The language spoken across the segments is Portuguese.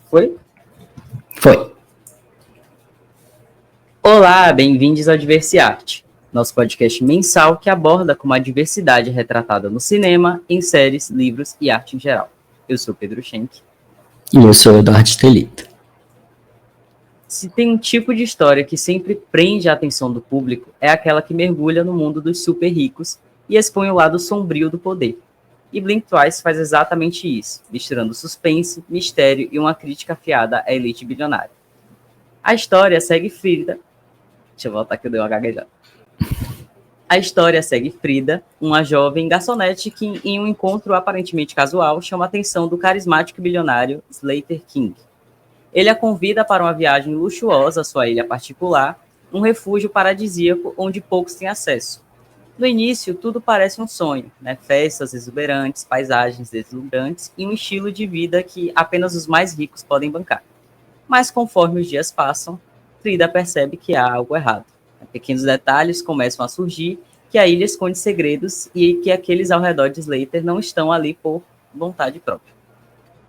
Foi? Foi. Olá, bem-vindos ao Diversiarte, nosso podcast mensal que aborda como a diversidade é retratada no cinema, em séries, livros e arte em geral. Eu sou Pedro Schenck. E eu sou Eduardo Stelito. Se tem um tipo de história que sempre prende a atenção do público, é aquela que mergulha no mundo dos super ricos e expõe o lado sombrio do poder. E Blink Twice faz exatamente isso, misturando suspense, mistério e uma crítica afiada à elite bilionária. A história segue Frida... Deixa eu voltar que eu dei uma gaguejada. A história segue Frida, uma jovem garçonete que, em um encontro aparentemente casual, chama a atenção do carismático bilionário Slater King. Ele a convida para uma viagem luxuosa à sua ilha particular, um refúgio paradisíaco onde poucos têm acesso. No início, tudo parece um sonho, né? Festas exuberantes, paisagens deslumbrantes e um estilo de vida que apenas os mais ricos podem bancar. Mas conforme os dias passam, Frida percebe que há algo errado. Pequenos detalhes começam a surgir, que a ilha esconde segredos e que aqueles ao redor de Slater não estão ali por vontade própria.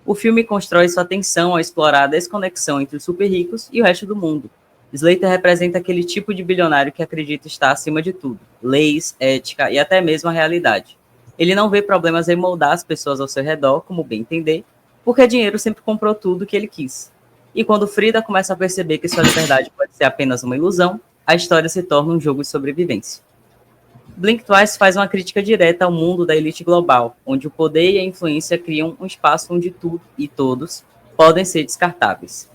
O filme constrói sua atenção ao explorar a desconexão entre os super ricos e o resto do mundo. Slater representa aquele tipo de bilionário que acredita estar acima de tudo, leis, ética e até mesmo a realidade. Ele não vê problemas em moldar as pessoas ao seu redor, como bem entender, porque dinheiro sempre comprou tudo o que ele quis. E quando Frida começa a perceber que sua liberdade pode ser apenas uma ilusão, a história se torna um jogo de sobrevivência. Blink Twice faz uma crítica direta ao mundo da elite global, onde o poder e a influência criam um espaço onde tudo e todos podem ser descartáveis.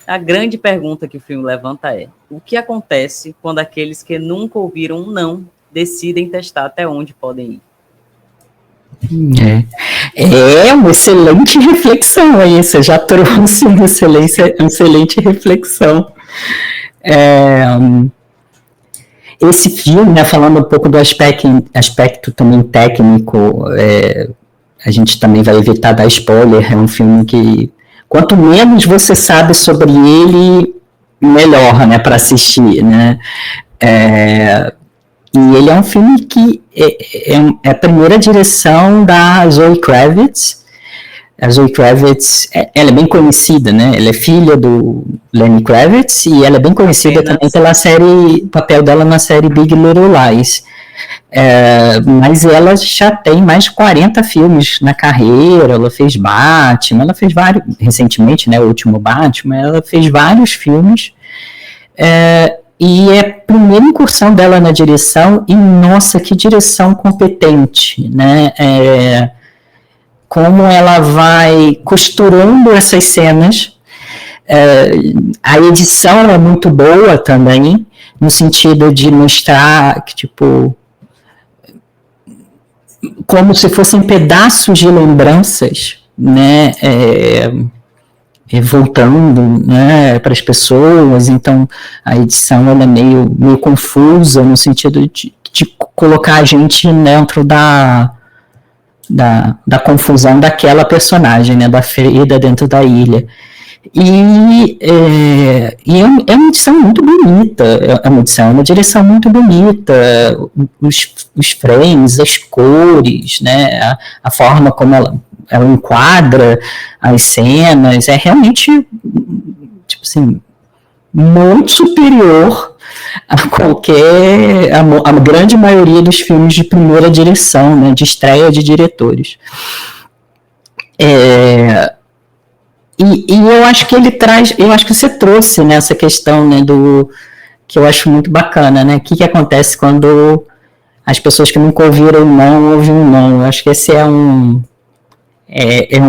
A grande pergunta que o filme levanta é: o que acontece quando aqueles que nunca ouviram um não decidem testar até onde podem ir? É uma excelente reflexão aí, você já trouxe uma excelente reflexão. Esse filme, né, falando um pouco do aspecto também técnico, a gente também vai evitar dar spoiler, é um filme que quanto menos você sabe sobre ele, melhor, né, para assistir, né? E ele é um filme que é a primeira direção da Zoe Kravitz. A Zoe Kravitz, ela é bem conhecida, né? Ela é filha do Lenny Kravitz e ela é bem conhecida também pela papel dela na série Big Little Lies. Mas ela já tem mais de 40 filmes na carreira, ela fez Batman, ela fez vários, recentemente, né, o último Batman, ela fez vários filmes, e é a primeira incursão dela na direção, e nossa, que direção competente, né, como ela vai costurando essas cenas, a edição é muito boa também, no sentido de mostrar que, tipo, como se fossem pedaços de lembranças, né, voltando, né, para as pessoas. Então a edição ela é meio confusa no sentido de colocar a gente dentro da confusão daquela personagem, né, da Frida dentro da ilha. E é uma edição muito bonita, é uma direção muito bonita, os frames, as cores, né, a forma como ela enquadra as cenas, é realmente, tipo assim, muito superior a grande maioria dos filmes de primeira direção, né, de estreia de diretores. E eu acho que eu acho que você trouxe nessa questão, né, que eu acho muito bacana, né, o que acontece quando as pessoas que nunca ouviram não ouvem um não. Eu acho que esse é um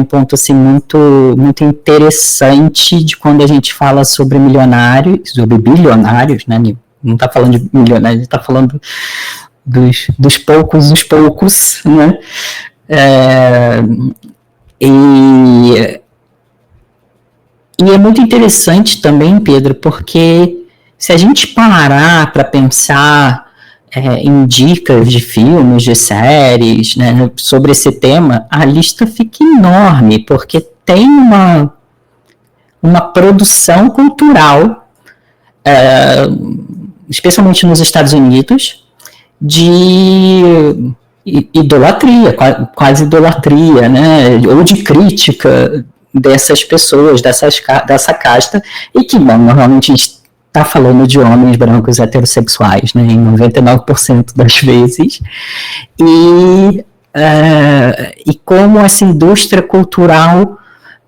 ponto, assim, muito, muito interessante de quando a gente fala sobre milionários, sobre bilionários, né, não está falando de milionários, está falando dos poucos, né, E é muito interessante também, Pedro, porque se a gente parar para pensar em dicas de filmes, de séries, né, sobre esse tema, a lista fica enorme, porque tem uma produção cultural, especialmente nos Estados Unidos, de idolatria, quase idolatria, né, ou de crítica dessas pessoas, dessa casta, e que, bom, normalmente a gente está falando de homens brancos heterossexuais, né, em 99% das vezes, e como essa indústria cultural,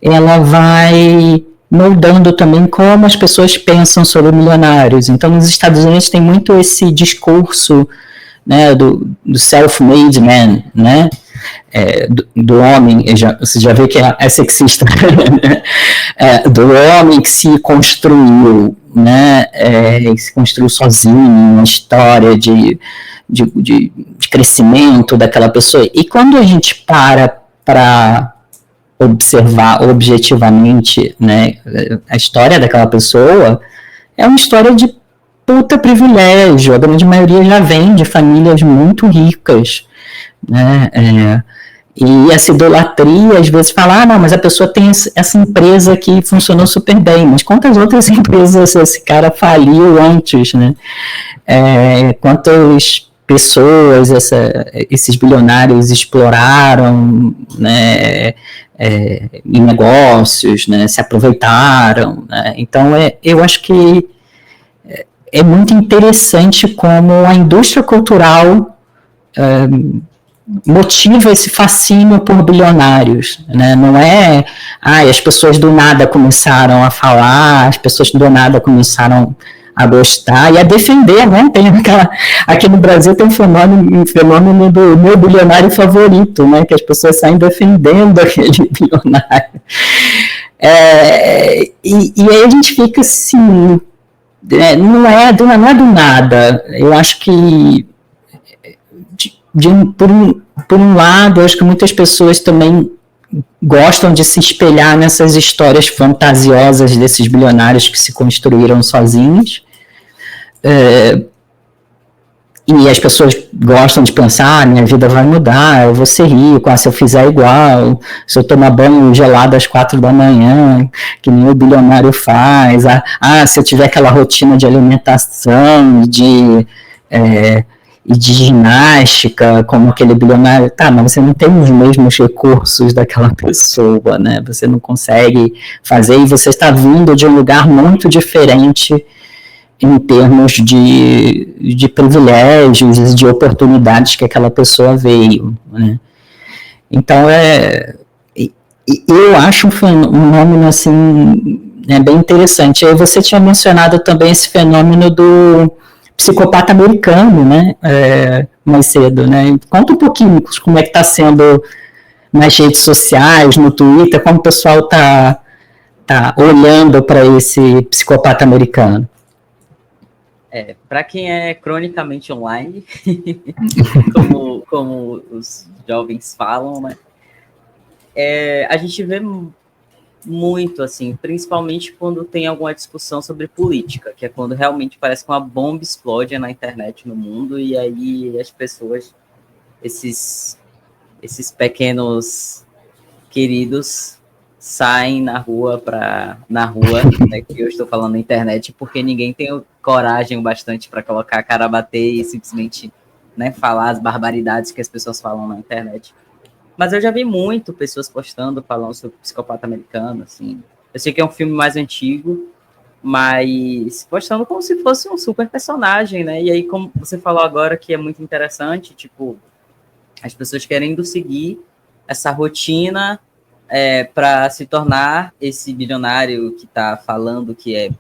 ela vai moldando também como as pessoas pensam sobre milionários. Então, nos Estados Unidos tem muito esse discurso, né, do self-made man, né, do homem, você já vê que é sexista, do homem que se construiu, né, que se construiu sozinho, uma história de crescimento daquela pessoa. E quando a gente para observar objetivamente, né, a história daquela pessoa, é uma história de puta privilégio. A grande maioria já vem de famílias muito ricas, né, e essa idolatria, às vezes, fala, não, mas a pessoa tem essa empresa que funcionou super bem, mas quantas outras empresas esse cara faliu antes, né? Quantas pessoas esses bilionários exploraram, né, em negócios, né, se aproveitaram, né? Então, eu acho que é muito interessante como a indústria cultural motiva esse fascínio por bilionários, né? Não é, as pessoas do nada começaram a falar, as pessoas do nada começaram a gostar e a defender, né? Aqui no Brasil tem um fenômeno do meu bilionário favorito, né? Que as pessoas saem defendendo aquele bilionário. E aí a gente fica assim, não é do nada. Eu acho que por um lado, eu acho que muitas pessoas também gostam de se espelhar nessas histórias fantasiosas desses bilionários que se construíram sozinhos. E as pessoas gostam de pensar, minha vida vai mudar, eu vou ser rico, se eu fizer igual, se eu tomar banho gelado às 4 da manhã, que nem o bilionário faz, se eu tiver aquela rotina de alimentação, e de ginástica, como aquele bilionário, mas você não tem os mesmos recursos daquela pessoa, né? Você não consegue fazer, e você está vindo de um lugar muito diferente em termos de privilégios e de oportunidades que aquela pessoa veio, né? Então, eu acho um fenômeno, assim, bem interessante. Aí você tinha mencionado também esse fenômeno do psicopata americano, né, mais cedo, né? Conta um pouquinho como é que está sendo nas redes sociais, no Twitter, como o pessoal está olhando para esse psicopata americano. Para quem é cronicamente online, como os jovens falam, né? A gente vê muito, assim, principalmente quando tem alguma discussão sobre política, que é quando realmente parece que uma bomba explode na internet, no mundo, e aí as pessoas, esses pequenos queridos, saem na rua, né, que eu estou falando na internet, porque ninguém tem coragem bastante para colocar a cara a bater e simplesmente, né, falar as barbaridades que as pessoas falam na internet. Mas eu já vi muito pessoas postando, falando sobre o Psicopata Americano, assim. Eu sei que é um filme mais antigo, mas postando como se fosse um super personagem, né? E aí, como você falou agora, que é muito interessante, tipo, as pessoas querendo seguir essa rotina para se tornar esse bilionário que está falando que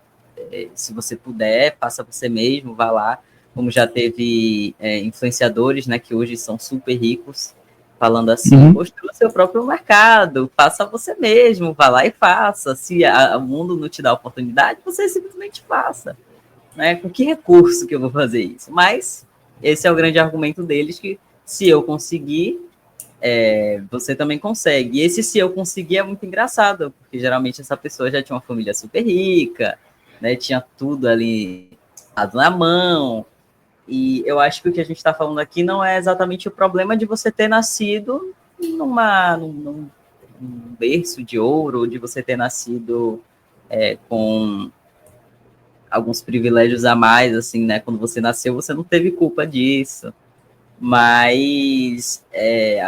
se você puder, faça você mesmo, vá lá. Como já teve influenciadores, né, que hoje são super ricos, falando assim, construa seu próprio mercado, faça você mesmo, vá lá e faça. Se o mundo não te dá oportunidade, você simplesmente faça. Né? Com que recurso que eu vou fazer isso? Mas esse é o grande argumento deles, que se eu conseguir, você também consegue. E esse se eu conseguir é muito engraçado, porque geralmente essa pessoa já tinha uma família super rica, né? Tinha tudo ali na mão. E eu acho que o que a gente está falando aqui não é exatamente o problema de você ter nascido num berço de ouro, ou de você ter nascido com alguns privilégios a mais, assim, né? Quando você nasceu, você não teve culpa disso. Mas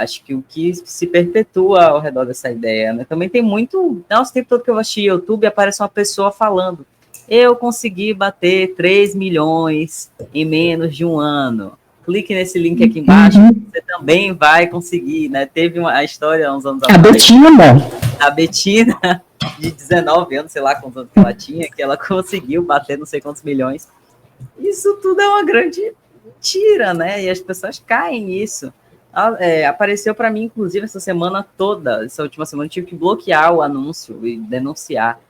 acho que o que se perpetua ao redor dessa ideia, né? Também tem muito... Nossa, o tempo todo que eu assisti YouTube, aparece uma pessoa falando: eu consegui bater 3 milhões em menos de um ano. Clique nesse link aqui embaixo, você também vai conseguir, né? Teve a história há uns anos atrás. A Betina, de 19 anos, sei lá quantos anos que ela tinha, que ela conseguiu bater não sei quantos milhões. Isso tudo é uma grande mentira, né? E as pessoas caem nisso. Apareceu para mim, inclusive, essa última semana, eu tive que bloquear o anúncio e denunciar.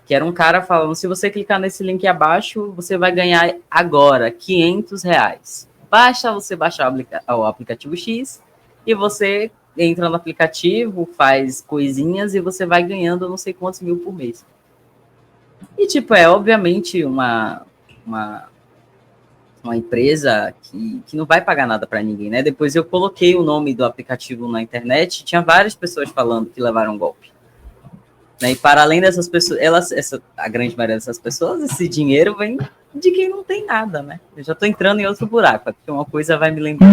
Que era um cara falando: se você clicar nesse link abaixo, você vai ganhar agora R$500. Basta você baixar o aplicativo X e você entra no aplicativo, faz coisinhas e você vai ganhando não sei quantos mil por mês. E, tipo, obviamente uma empresa que não vai pagar nada para ninguém, né? Depois eu coloquei o nome do aplicativo na internet, tinha várias pessoas falando que levaram golpe. Né? E para além dessas pessoas, a grande maioria dessas pessoas, esse dinheiro vem de quem não tem nada, né? Eu já estou entrando em outro buraco, porque uma coisa vai me lembrar.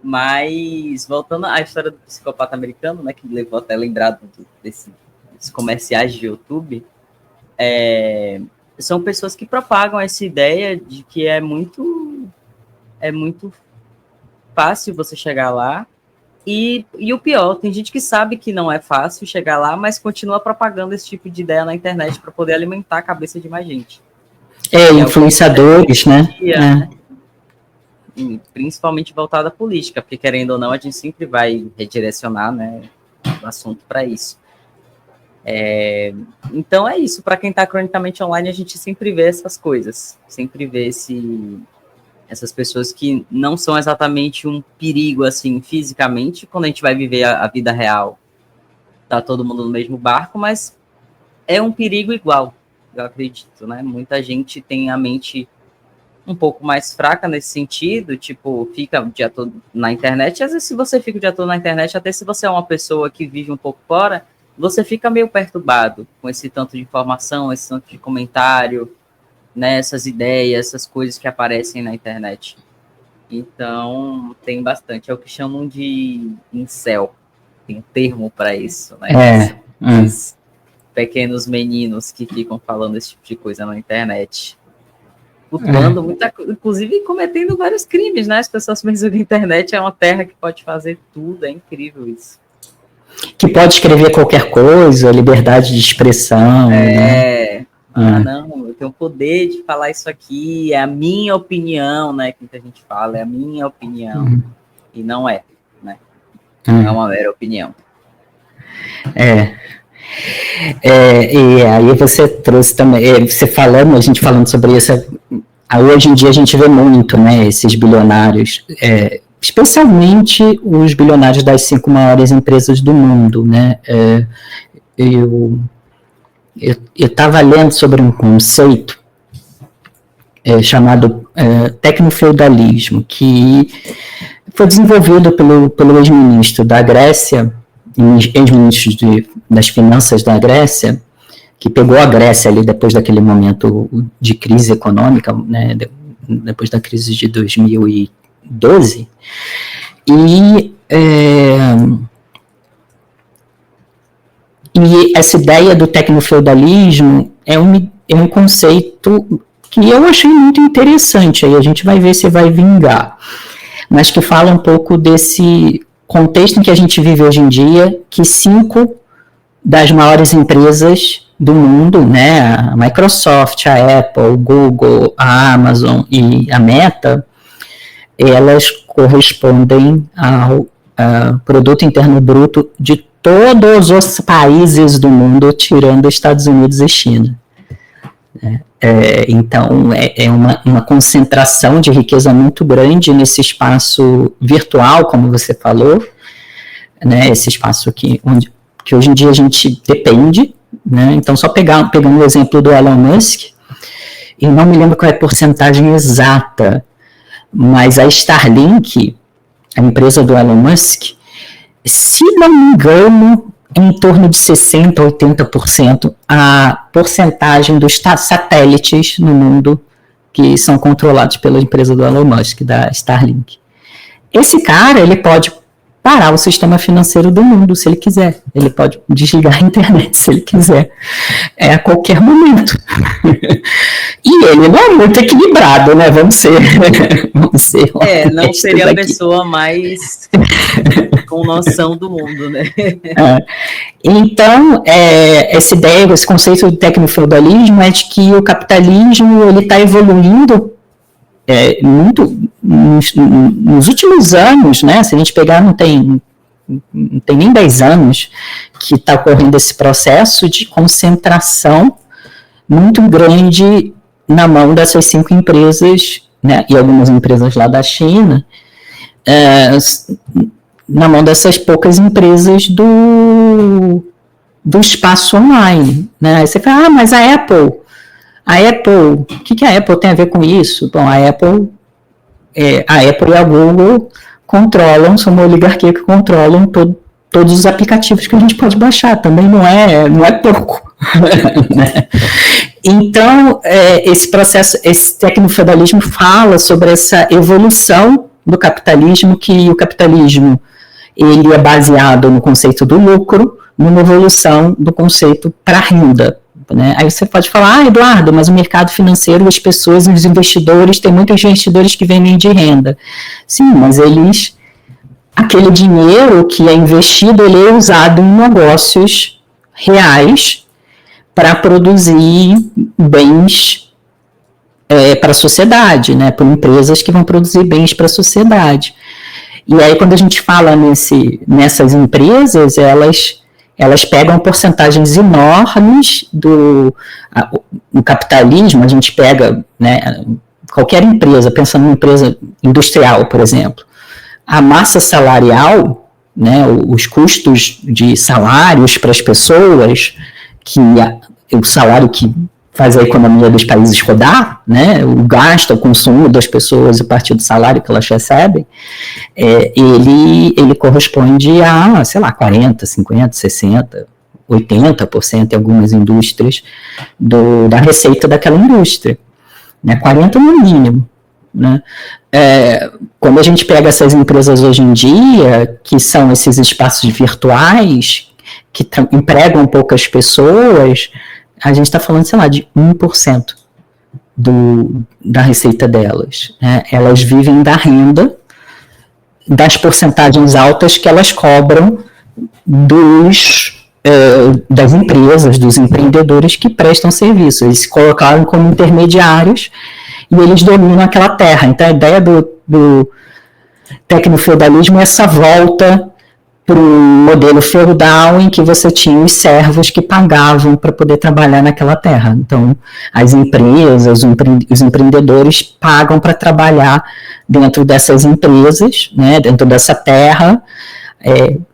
Mas, voltando à história do psicopata americano, né, que me levou até lembrado desses comerciais de YouTube, são pessoas que propagam essa ideia de que é muito fácil você chegar lá. E o pior, tem gente que sabe que não é fácil chegar lá, mas continua propagando esse tipo de ideia na internet para poder alimentar a cabeça de mais gente. Influenciadores, né? Principalmente voltada à política, porque, querendo ou não, a gente sempre vai redirecionar, né, o assunto para isso. Então é isso, para quem está cronicamente online, a gente sempre vê essas coisas, sempre vê essas pessoas que não são exatamente um perigo, assim, fisicamente. Quando a gente vai viver a vida real, tá todo mundo no mesmo barco, mas é um perigo igual, eu acredito, né? Muita gente tem a mente um pouco mais fraca nesse sentido, tipo, fica o dia todo na internet. Às vezes, se você fica o dia todo na internet, até se você é uma pessoa que vive um pouco fora, você fica meio perturbado com esse tanto de informação, esse tanto de comentário, né, essas ideias, essas coisas que aparecem na internet. Então, tem bastante. É o que chamam de incel. Tem um termo para isso, né? Os pequenos meninos que ficam falando esse tipo de coisa na internet. Flutuando muita coisa, inclusive cometendo vários crimes, né? As pessoas pensam que a internet é uma terra que pode fazer tudo. É incrível isso. Que pode escrever qualquer coisa, liberdade de expressão. Né? Não, eu tenho o poder de falar isso aqui, é a minha opinião, né? Que a gente fala, é a minha opinião. E não é, né? Não é uma mera opinião. E aí você trouxe também, você falando, a gente falando sobre isso, hoje em dia a gente vê muito, né? Esses bilionários, especialmente os bilionários das 5 maiores empresas do mundo, né? Eu estava lendo sobre um conceito chamado tecnofeudalismo, que foi desenvolvido pelo ex-ministro da Grécia, ex-ministro das finanças da Grécia, que pegou a Grécia ali depois daquele momento de crise econômica, né, depois da crise de 2012, e essa ideia do tecnofeudalismo é um conceito que eu achei muito interessante, aí a gente vai ver se vai vingar, mas que fala um pouco desse contexto em que a gente vive hoje em dia, que 5 das maiores empresas do mundo, né, a Microsoft, a Apple, o Google, a Amazon e a Meta, elas correspondem ao produto interno bruto de todos os países do mundo, tirando Estados Unidos e China. Então, é uma concentração de riqueza muito grande nesse espaço virtual, como você falou, né, esse espaço que hoje em dia a gente depende, né? Então, só pegando o exemplo do Elon Musk, e não me lembro qual é a porcentagem exata, mas a Starlink, a empresa do Elon Musk, se não me engano, em torno de 60% a 80% a porcentagem dos satélites no mundo que são controlados pela empresa do Elon Musk, da Starlink. Esse cara, ele pode parar o sistema financeiro do mundo, se ele quiser. Ele pode desligar a internet, se ele quiser. A qualquer momento. E ele não é muito equilibrado, né? Vamos ser não seria a pessoa mais com noção do mundo, né? Então, essa ideia, esse conceito de tecnofeudalismo é de que o capitalismo está evoluindo muito nos últimos anos, né? Se a gente pegar, não tem nem 10 anos que está ocorrendo esse processo de concentração muito grande na mão dessas 5 empresas, né? E algumas empresas lá da China, na mão dessas poucas empresas do espaço online, né? Aí você fala, mas a Apple, o que a Apple tem a ver com isso? Bom, a Apple e a Google são uma oligarquia que controlam todos os aplicativos que a gente pode baixar, também não é pouco. Né? Então, esse processo, esse tecnofeudalismo fala sobre essa evolução do capitalismo, que o capitalismo ele é baseado no conceito do lucro, numa evolução do conceito para a renda. Né? Aí você pode falar, Eduardo, mas o mercado financeiro, as pessoas, os investidores, tem muitos investidores que vendem de renda. Sim, mas aquele dinheiro que é investido, ele é usado em negócios reais para produzir bens para a sociedade, né? Por empresas que vão produzir bens para a sociedade. E aí, quando a gente fala nessas empresas, elas pegam porcentagens enormes do capitalismo. A gente pega, né, qualquer empresa, pensando numa empresa industrial, por exemplo, a massa salarial, né, os custos de salários para as pessoas, o salário que faz a economia dos países rodar, né, o gasto, o consumo das pessoas a partir do salário que elas recebem, ele corresponde a, sei lá, 40, 50, 60, 80% em algumas indústrias da receita daquela indústria, né, 40% no mínimo. Né? Quando a gente pega essas empresas hoje em dia, que são esses espaços virtuais, que empregam poucas pessoas, a gente está falando, sei lá, de 1% da receita delas. Né? Elas vivem da renda, das porcentagens altas que elas cobram das empresas, dos empreendedores que prestam serviço. Eles se colocaram como intermediários e eles dominam aquela terra. Então, a ideia do tecnofeudalismo é essa volta para um modelo feudal em que você tinha os servos que pagavam para poder trabalhar naquela terra. Então, as empresas, os empreendedores pagam para trabalhar dentro dessas empresas, né, dentro dessa terra,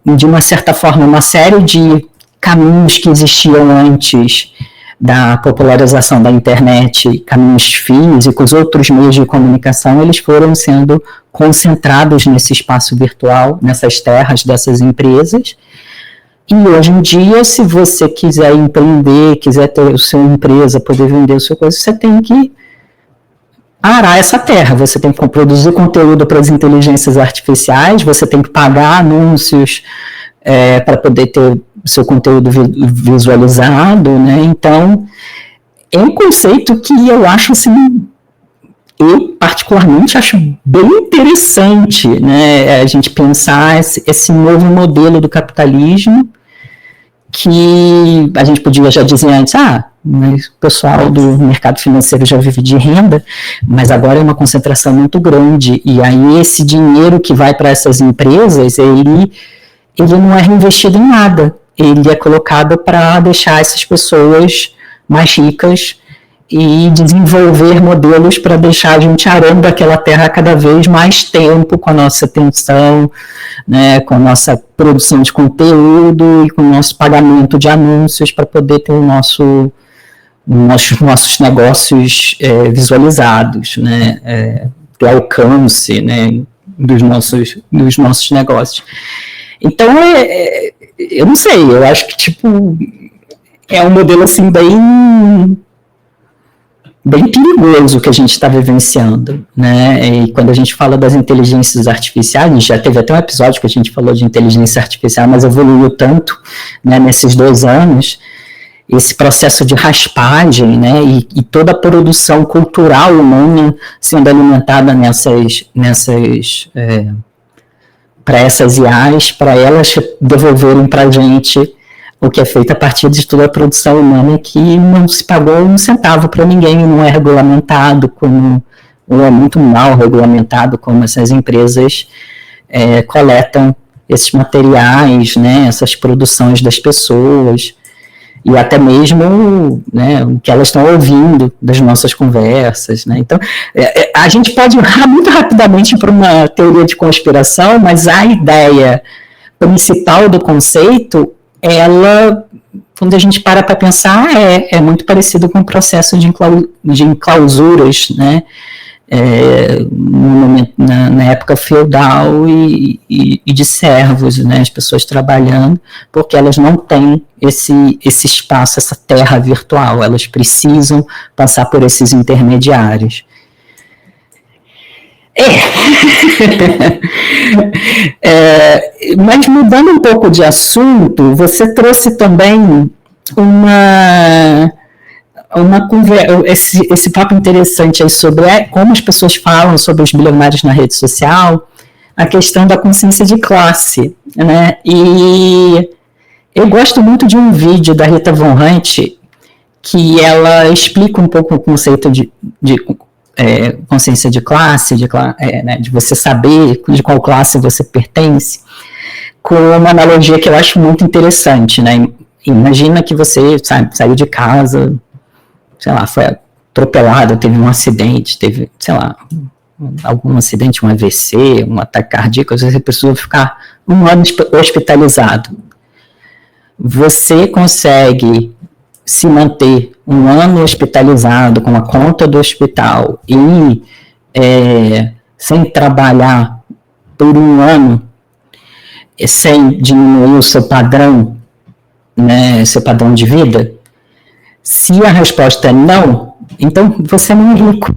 de uma certa forma, uma série de caminhos que existiam antes da popularização da internet, caminhos físicos, outros meios de comunicação, eles foram sendo concentrados nesse espaço virtual, nessas terras dessas empresas. E hoje em dia, se você quiser empreender, quiser ter a sua empresa, poder vender a sua coisa, você tem que arar essa terra, você tem que produzir conteúdo para as inteligências artificiais, você tem que pagar anúncios para poder ter seu conteúdo visualizado, né? Então, é um conceito que eu acho, assim, eu particularmente acho bem interessante, né? A gente pensar esse novo modelo do capitalismo, que a gente podia já dizer antes, mas o pessoal do mercado financeiro já vive de renda, mas agora é uma concentração muito grande, e aí esse dinheiro que vai para essas empresas, ele não é reinvestido em nada, ele é colocado para deixar essas pessoas mais ricas e desenvolver modelos para deixar a gente arando aquela terra cada vez mais tempo com a nossa atenção, né, com a nossa produção de conteúdo e com o nosso pagamento de anúncios para poder ter nossos negócios visualizados, né, ter alcance, né, dos nossos negócios. Então, eu não sei, eu acho que, tipo, é um modelo, assim, bem perigoso que a gente está vivenciando, né? E quando a gente fala das inteligências artificiais, já teve até um episódio que a gente falou de inteligência artificial, mas evoluiu tanto, né, nesses 2 anos, esse processo de raspagem, né, e toda a produção cultural humana sendo alimentada para essas IAs, para elas devolverem para a gente o que é feito a partir de toda a produção humana, que não se pagou um centavo para ninguém, não é regulamentado, ou é muito mal regulamentado, como essas empresas coletam esses materiais, né, essas produções das pessoas, e até mesmo, né, o que elas estão ouvindo das nossas conversas, né? Então, a gente pode ir muito rapidamente para uma teoria de conspiração, mas a ideia principal do conceito, ela, quando a gente para pensar, é muito parecido com o processo de enclausuras, né, na época feudal e de servos, né, as pessoas trabalhando, porque elas não têm esse espaço, essa terra virtual, elas precisam passar por esses intermediários. Mas mudando um pouco de assunto, você trouxe também esse papo interessante aí sobre como as pessoas falam sobre os bilionários na rede social, a questão da consciência de classe, né? E eu gosto muito de um vídeo da Rita Von Hunt, que ela explica um pouco o conceito de consciência de classe, né, de você saber de qual classe você pertence, com uma analogia que eu acho muito interessante, né? Imagina que você saiu de casa, sei lá, foi atropelado, teve um acidente, teve, sei lá, algum acidente, um AVC, um ataque cardíaco, às vezes a pessoa ficar 1 ano hospitalizado. Você consegue se manter 1 ano hospitalizado com a conta do hospital e sem trabalhar por 1 ano, sem diminuir o seu padrão, né, seu padrão de vida? Se a resposta é não, então você não é rico.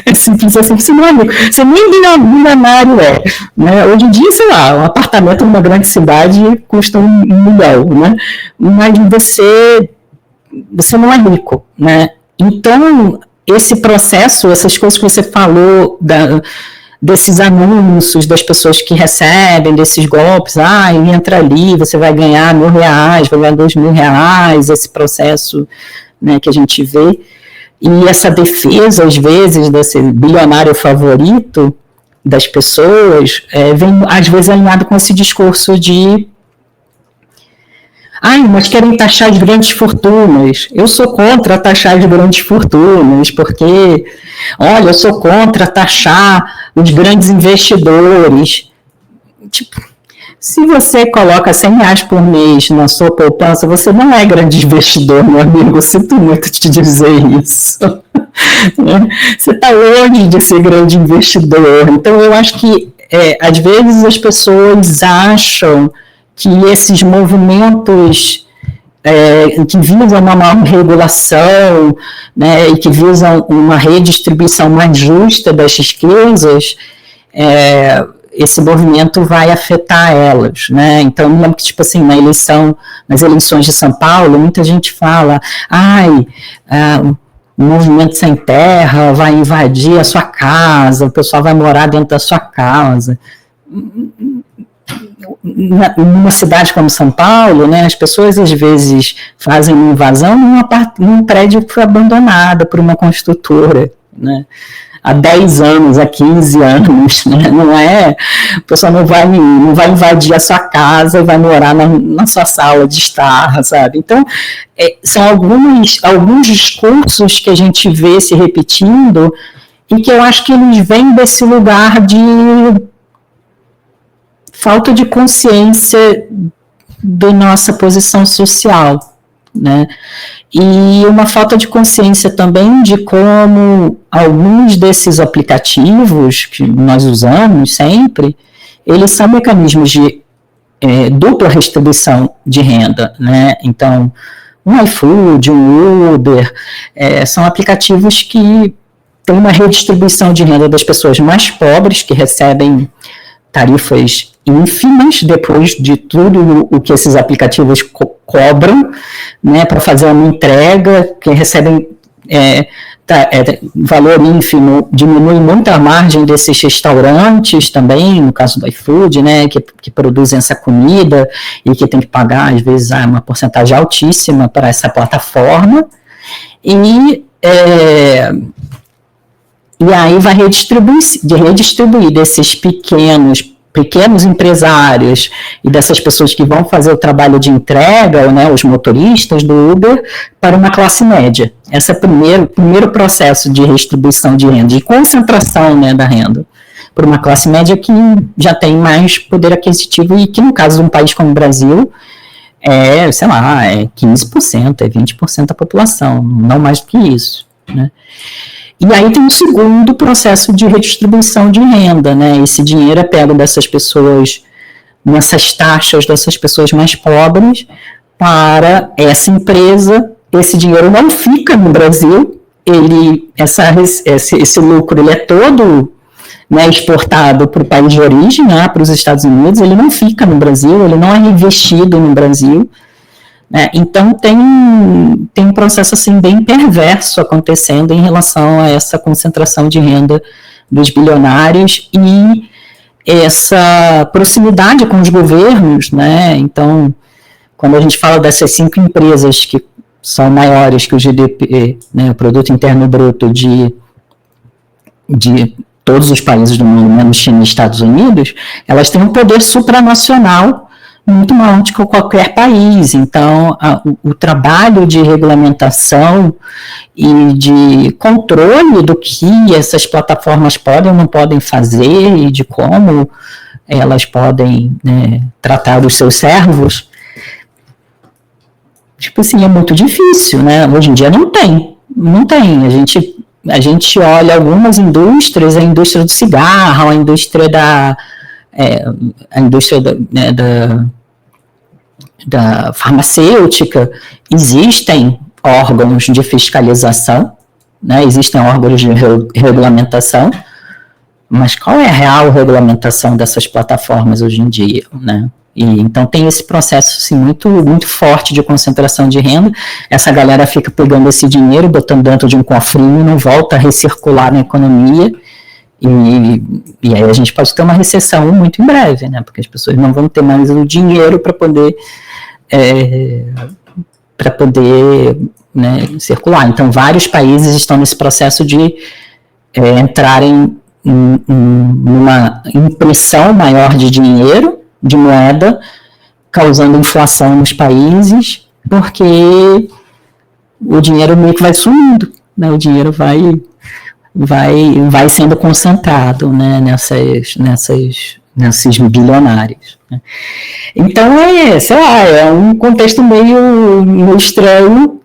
É simples assim, você não é rico. Você nem milionário é. Né? Hoje em dia, sei lá, um apartamento numa grande cidade custa 1 milhão, né? Mas você não é rico, né? Então, esse processo, essas coisas que você falou, desses anúncios das pessoas que recebem, desses golpes, entra ali, você vai ganhar R$1.000, vai ganhar R$2.000, esse processo, né, que a gente vê, e essa defesa, às vezes, desse bilionário favorito das pessoas, vem, às vezes, alinhado com esse discurso de mas querem taxar as grandes fortunas. Eu sou contra taxar as grandes fortunas, porque, olha, eu sou contra taxar os grandes investidores. Tipo, se você coloca R$100 por mês na sua poupança, você não é grande investidor, meu amigo. Eu sinto muito te dizer isso. Você está longe de ser grande investidor. Então, eu acho que, às vezes, as pessoas acham que esses movimentos que visam uma maior regulação, né, e que visam uma redistribuição mais justa das riquezas, esse movimento vai afetar elas, né? Então, eu lembro que, tipo assim, nas eleições de São Paulo, muita gente fala, o movimento sem terra vai invadir a sua casa, o pessoal vai morar dentro da sua casa. Numa cidade como São Paulo, né, as pessoas às vezes fazem uma invasão num prédio que foi abandonado por uma construtora, né, há 10 anos, há 15 anos, né, a pessoa não vai invadir a sua casa e vai morar na sua sala de estar, sabe? Então, são alguns discursos que a gente vê se repetindo e que eu acho que eles vêm desse lugar de falta de consciência da nossa posição social, né? E uma falta de consciência também de como alguns desses aplicativos que nós usamos sempre, eles são mecanismos de dupla redistribuição de renda, né? Então, um iFood, um Uber, são aplicativos que têm uma redistribuição de renda das pessoas mais pobres, que recebem tarifas ínfimas depois de tudo o que esses aplicativos cobram, né, para fazer uma entrega, que recebem valor ínfimo, diminui muito a margem desses restaurantes também, no caso do iFood, né, que produzem essa comida e que tem que pagar, às vezes, uma porcentagem altíssima para essa plataforma, e aí vai redistribuir desses pequenos empresários e dessas pessoas que vão fazer o trabalho de entrega, né, os motoristas do Uber, para uma classe média. Esse é o primeiro processo de redistribuição de renda, de concentração, né, da renda, para uma classe média que já tem mais poder aquisitivo e que, no caso de um país como o Brasil, sei lá, 15%, 20% da população, não mais do que isso, né? E aí tem um segundo processo de redistribuição de renda, né? Esse dinheiro é pego dessas pessoas, nessas taxas dessas pessoas mais pobres, para essa empresa. Esse dinheiro não fica no Brasil, esse lucro ele é todo, né, exportado para o país de origem, né, para os Estados Unidos, ele não fica no Brasil, ele não é reinvestido no Brasil. Então tem um processo assim, bem perverso acontecendo em relação a essa concentração de renda dos bilionários e essa proximidade com os governos, né? Então, quando a gente fala dessas 5 empresas que são maiores que o GDP, né, o Produto Interno Bruto de todos os países do mundo, menos China e Estados Unidos, elas têm um poder supranacional muito maior do que qualquer país. Então, o trabalho de regulamentação e de controle do que essas plataformas podem ou não podem fazer e de como elas podem, né, tratar os seus servos, tipo assim, é muito difícil, né? Hoje em dia não tem. A gente olha algumas indústrias, a indústria do cigarro, a indústria da farmacêutica, existem órgãos de fiscalização, né, existem órgãos de regulamentação, mas qual é a real regulamentação dessas plataformas hoje em dia, né? E então tem esse processo assim, muito, muito forte de concentração de renda. Essa galera fica pegando esse dinheiro, botando dentro de um cofrinho, não volta a recircular na economia, e aí a gente pode ter uma recessão muito em breve, né? Porque as pessoas não vão ter mais o dinheiro para poder né, circular. Então, vários países estão nesse processo de entrarem numa impressão maior de dinheiro, de moeda, causando inflação nos países, porque o dinheiro meio que vai sumindo, né? O dinheiro vai sendo concentrado, né, nesses bilionários, né? Então, sei lá, é um contexto meio estranho,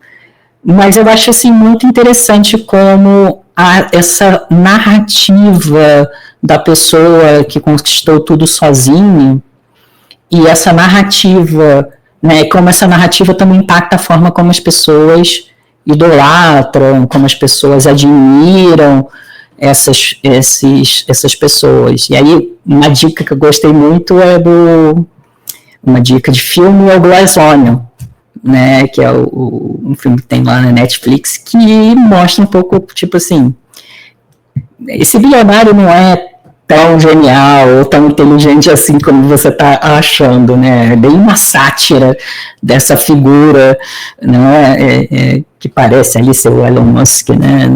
mas eu acho assim, muito interessante como essa narrativa da pessoa que conquistou tudo sozinho, e essa narrativa, né, como essa narrativa também impacta a forma como as pessoas idolatram, como as pessoas admiram essas pessoas. E aí, uma dica que eu gostei muito uma dica de filme, é o Glass Onion, né, que é um filme que tem lá na Netflix, que mostra um pouco, tipo assim, esse bilionário não é tão genial ou tão inteligente assim como você está achando, né? É bem uma sátira dessa figura, né? Que parece ali ser o Elon Musk, né?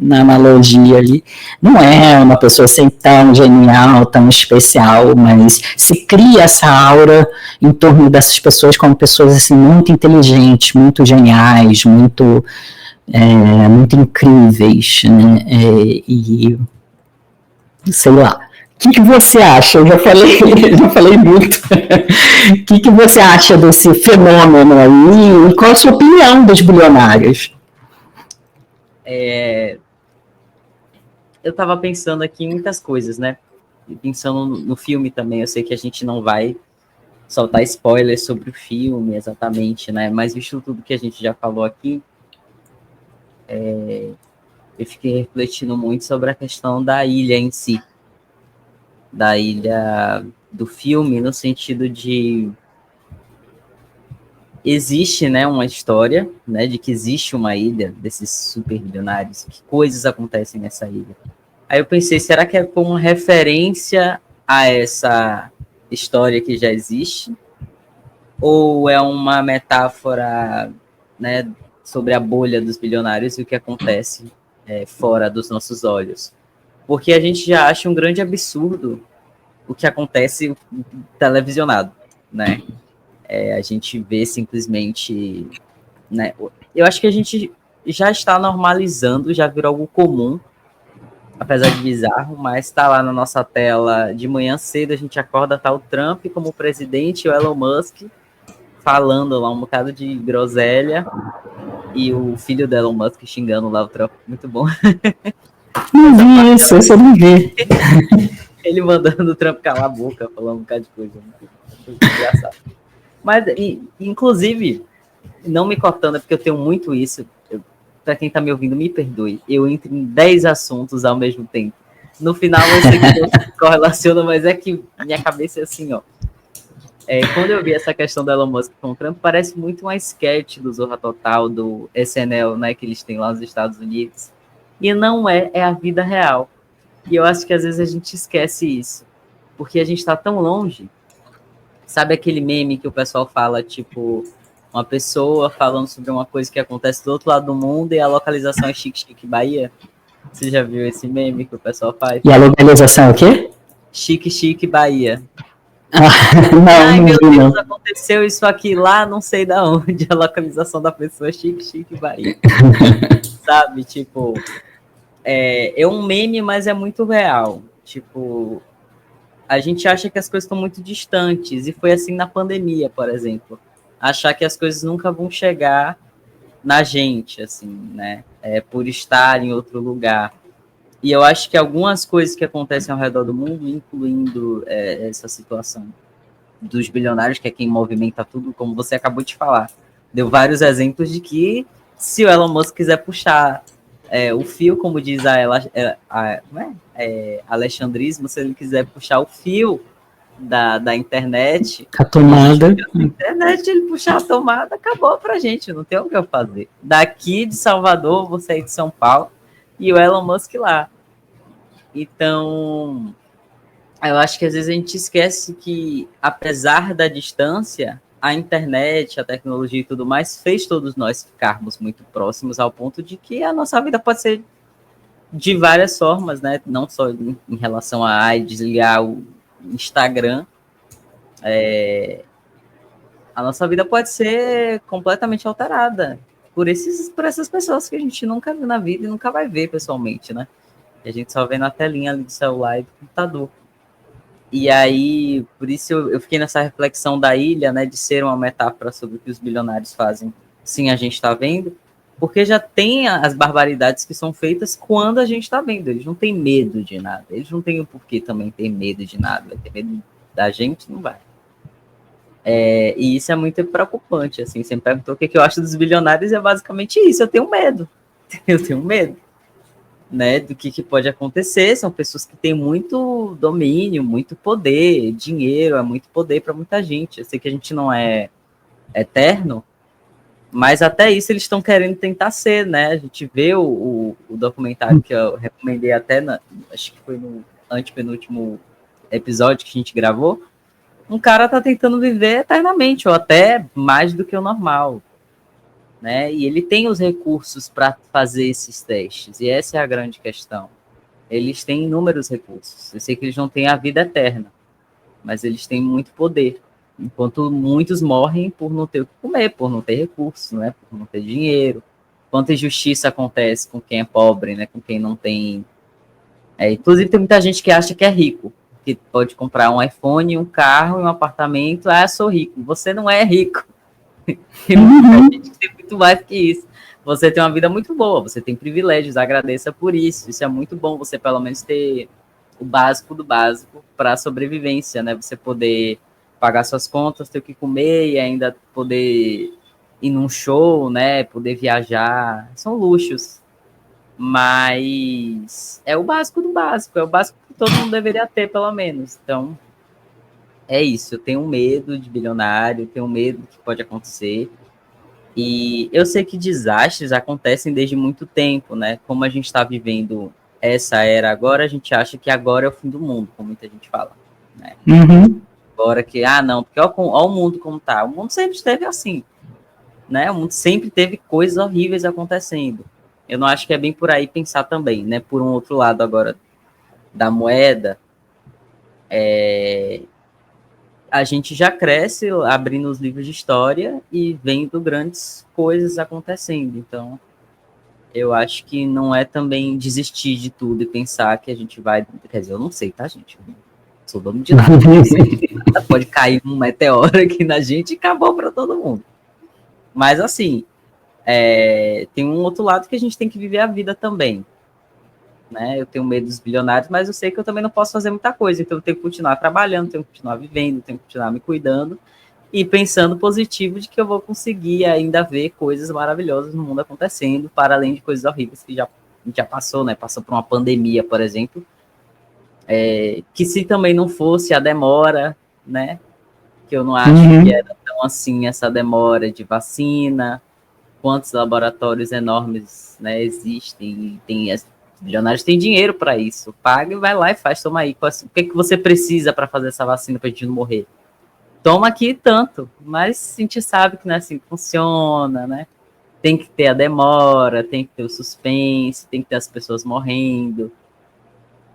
Na analogia ali. Não é uma pessoa assim tão genial, tão especial, mas se cria essa aura em torno dessas pessoas como pessoas assim, muito inteligentes, muito geniais, muito incríveis, né? E sei lá. O que você acha? Eu já falei muito. O que você acha desse fenômeno aí? E qual a sua opinião dos bilionários? Eu estava pensando aqui em muitas coisas, né? E pensando no filme também, eu sei que a gente não vai soltar spoilers sobre o filme, exatamente, né? Mas visto tudo que a gente já falou aqui, eu fiquei refletindo muito sobre a questão da ilha em si, da ilha do filme, no sentido de existe, né, uma história, né, de que existe uma ilha desses super bilionários, que coisas acontecem nessa ilha. Aí eu pensei, será que é como referência a essa história que já existe? Ou é uma metáfora, né, sobre a bolha dos bilionários e o que acontece fora dos nossos olhos? Porque a gente já acha um grande absurdo o que acontece televisionado, né? A gente vê simplesmente, né? Eu acho que a gente já está normalizando, já virou algo comum, apesar de bizarro, mas está lá na nossa tela de manhã cedo, a gente acorda, tá o Trump como presidente, o Elon Musk falando lá um bocado de groselha, e o filho do Elon Musk xingando lá o Trump, muito bom. Não vi isso, você não vi. Ele mandando o Trump calar a boca, falando um bocado de coisa. Muito engraçado. Mas, inclusive, não me cortando, é porque eu tenho muito isso. Para quem tá me ouvindo, me perdoe. Eu entro em 10 assuntos ao mesmo tempo. No final, eu sei que não se correlaciona, mas é que minha cabeça é assim, ó. Quando eu vi essa questão do Elon Musk com o Trump, parece muito uma sketch do Zorra Total, do SNL, né, que eles têm lá nos Estados Unidos. E não é a vida real. E eu acho que às vezes a gente esquece isso. Porque a gente tá tão longe. Sabe aquele meme que o pessoal fala, tipo, uma pessoa falando sobre uma coisa que acontece do outro lado do mundo e a localização é Chique Chique Bahia? Você já viu esse meme que o pessoal faz? E a localização é o quê? Chique Chique Bahia. Não, Ai, não meu vi, Deus, não. aconteceu isso aqui lá, não sei da onde, a localização da pessoa, Chique Chique Bahia. Sabe, tipo, é um meme, mas é muito real. Tipo, a gente acha que as coisas estão muito distantes, e foi assim na pandemia, por exemplo. Achar que as coisas nunca vão chegar na gente, assim, né? Por estar em outro lugar. E eu acho que algumas coisas que acontecem ao redor do mundo, incluindo essa situação dos bilionários, que é quem movimenta tudo, como você acabou de falar, deu vários exemplos de que se o Elon Musk quiser puxar o fio, como diz Alexandrismo, se ele quiser puxar o fio da internet, A tomada. a internet, ele puxar a tomada, acabou pra gente, não tem o que eu fazer. Daqui de Salvador, você aí de São Paulo, e o Elon Musk lá. Então, eu acho que às vezes a gente esquece que, apesar da distância, a internet, a tecnologia e tudo mais fez todos nós ficarmos muito próximos ao ponto de que a nossa vida pode ser de várias formas, né? Não só em relação a desligar o Instagram. A nossa vida pode ser completamente alterada por essas pessoas que a gente nunca viu na vida e nunca vai ver pessoalmente, né? E a gente só vê na telinha ali do celular e do computador. E aí, por isso eu fiquei nessa reflexão da ilha, né, de ser uma metáfora sobre o que os bilionários fazem. Sim, a gente está vendo, porque já tem as barbaridades que são feitas quando a gente está vendo. Eles não têm medo de nada. Eles não têm o porquê também ter medo de nada. Vai ter medo da gente? Não vai. E isso é muito preocupante, assim. Você me perguntou o que eu acho dos bilionários, é basicamente isso. Eu tenho medo. Eu tenho medo. Né, do que pode acontecer. São pessoas que têm muito domínio, muito poder, dinheiro, é muito poder para muita gente. Eu sei que a gente não é eterno, mas até isso eles estão querendo tentar ser, né? A gente vê o documentário que eu recomendei até, acho que foi no antepenúltimo episódio que a gente gravou. Um cara tá tentando viver eternamente, ou até mais do que o normal. Né? E ele tem os recursos para fazer esses testes, e essa é a grande questão. Eles têm inúmeros recursos. Eu sei que eles não têm a vida eterna, mas eles têm muito poder. Enquanto muitos morrem por não ter o que comer, por não ter recursos, né? Por não ter dinheiro. Quanta injustiça acontece com quem é pobre, né? Com quem não tem. Inclusive, tem muita gente que acha que é rico, que pode comprar um iPhone, um carro, um apartamento. Ah, eu sou rico. Você não é rico. Tem muita gente que tem muito mais que isso. Você tem uma vida muito boa, você tem privilégios, agradeça por isso. Isso é muito bom, você pelo menos ter o básico do básico para a sobrevivência, né? Você poder pagar suas contas, ter o que comer e ainda poder ir num show, né? Poder viajar. São luxos. Mas é o básico do básico. É o básico que todo mundo deveria ter, pelo menos. Então, é isso. Eu tenho medo de bilionário, tenho medo do que pode acontecer. E eu sei que desastres acontecem desde muito tempo, né? Como a gente está vivendo essa era agora, a gente acha que agora é o fim do mundo, como muita gente fala, né? Agora que, não, porque olha o mundo como tá. O mundo sempre esteve assim, né? O mundo sempre teve coisas horríveis acontecendo. Eu não acho que é bem por aí pensar também, né? Por um outro lado agora da moeda, a gente já cresce abrindo os livros de história e vendo grandes coisas acontecendo. Então, eu acho que não é também desistir de tudo e pensar que a gente vai... Quer dizer, eu não sei, tá, gente? Eu não sou dono de nada. Pode cair um meteoro aqui na gente e acabou para todo mundo. Mas, assim, tem um outro lado que a gente tem que viver a vida também. Né? Eu tenho medo dos bilionários, mas eu sei que eu também não posso fazer muita coisa, então eu tenho que continuar trabalhando, tenho que continuar vivendo, tenho que continuar me cuidando e pensando positivo de que eu vou conseguir ainda ver coisas maravilhosas no mundo acontecendo, para além de coisas horríveis que já passou, né? Passou por uma pandemia, por exemplo, que se também não fosse a demora, né? Que eu não acho que era tão assim essa demora de vacina, quantos laboratórios enormes, né, existem, e tem os bilionários têm dinheiro para isso. Paga e vai lá e faz. Toma aí. O que você precisa para fazer essa vacina para a gente não morrer? Toma aqui tanto. Mas a gente sabe que não é assim que funciona, né? Tem que ter a demora, tem que ter o suspense, tem que ter as pessoas morrendo.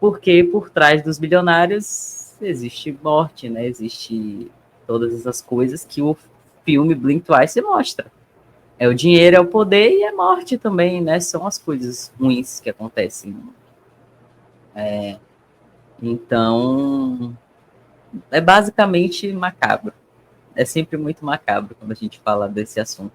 Porque por trás dos bilionários existe morte, né? Existe todas essas coisas que o filme Blink Twice mostra. É o dinheiro, é o poder e é morte também, né? São as coisas ruins que acontecem. Então, é basicamente macabro. É sempre muito macabro quando a gente fala desse assunto.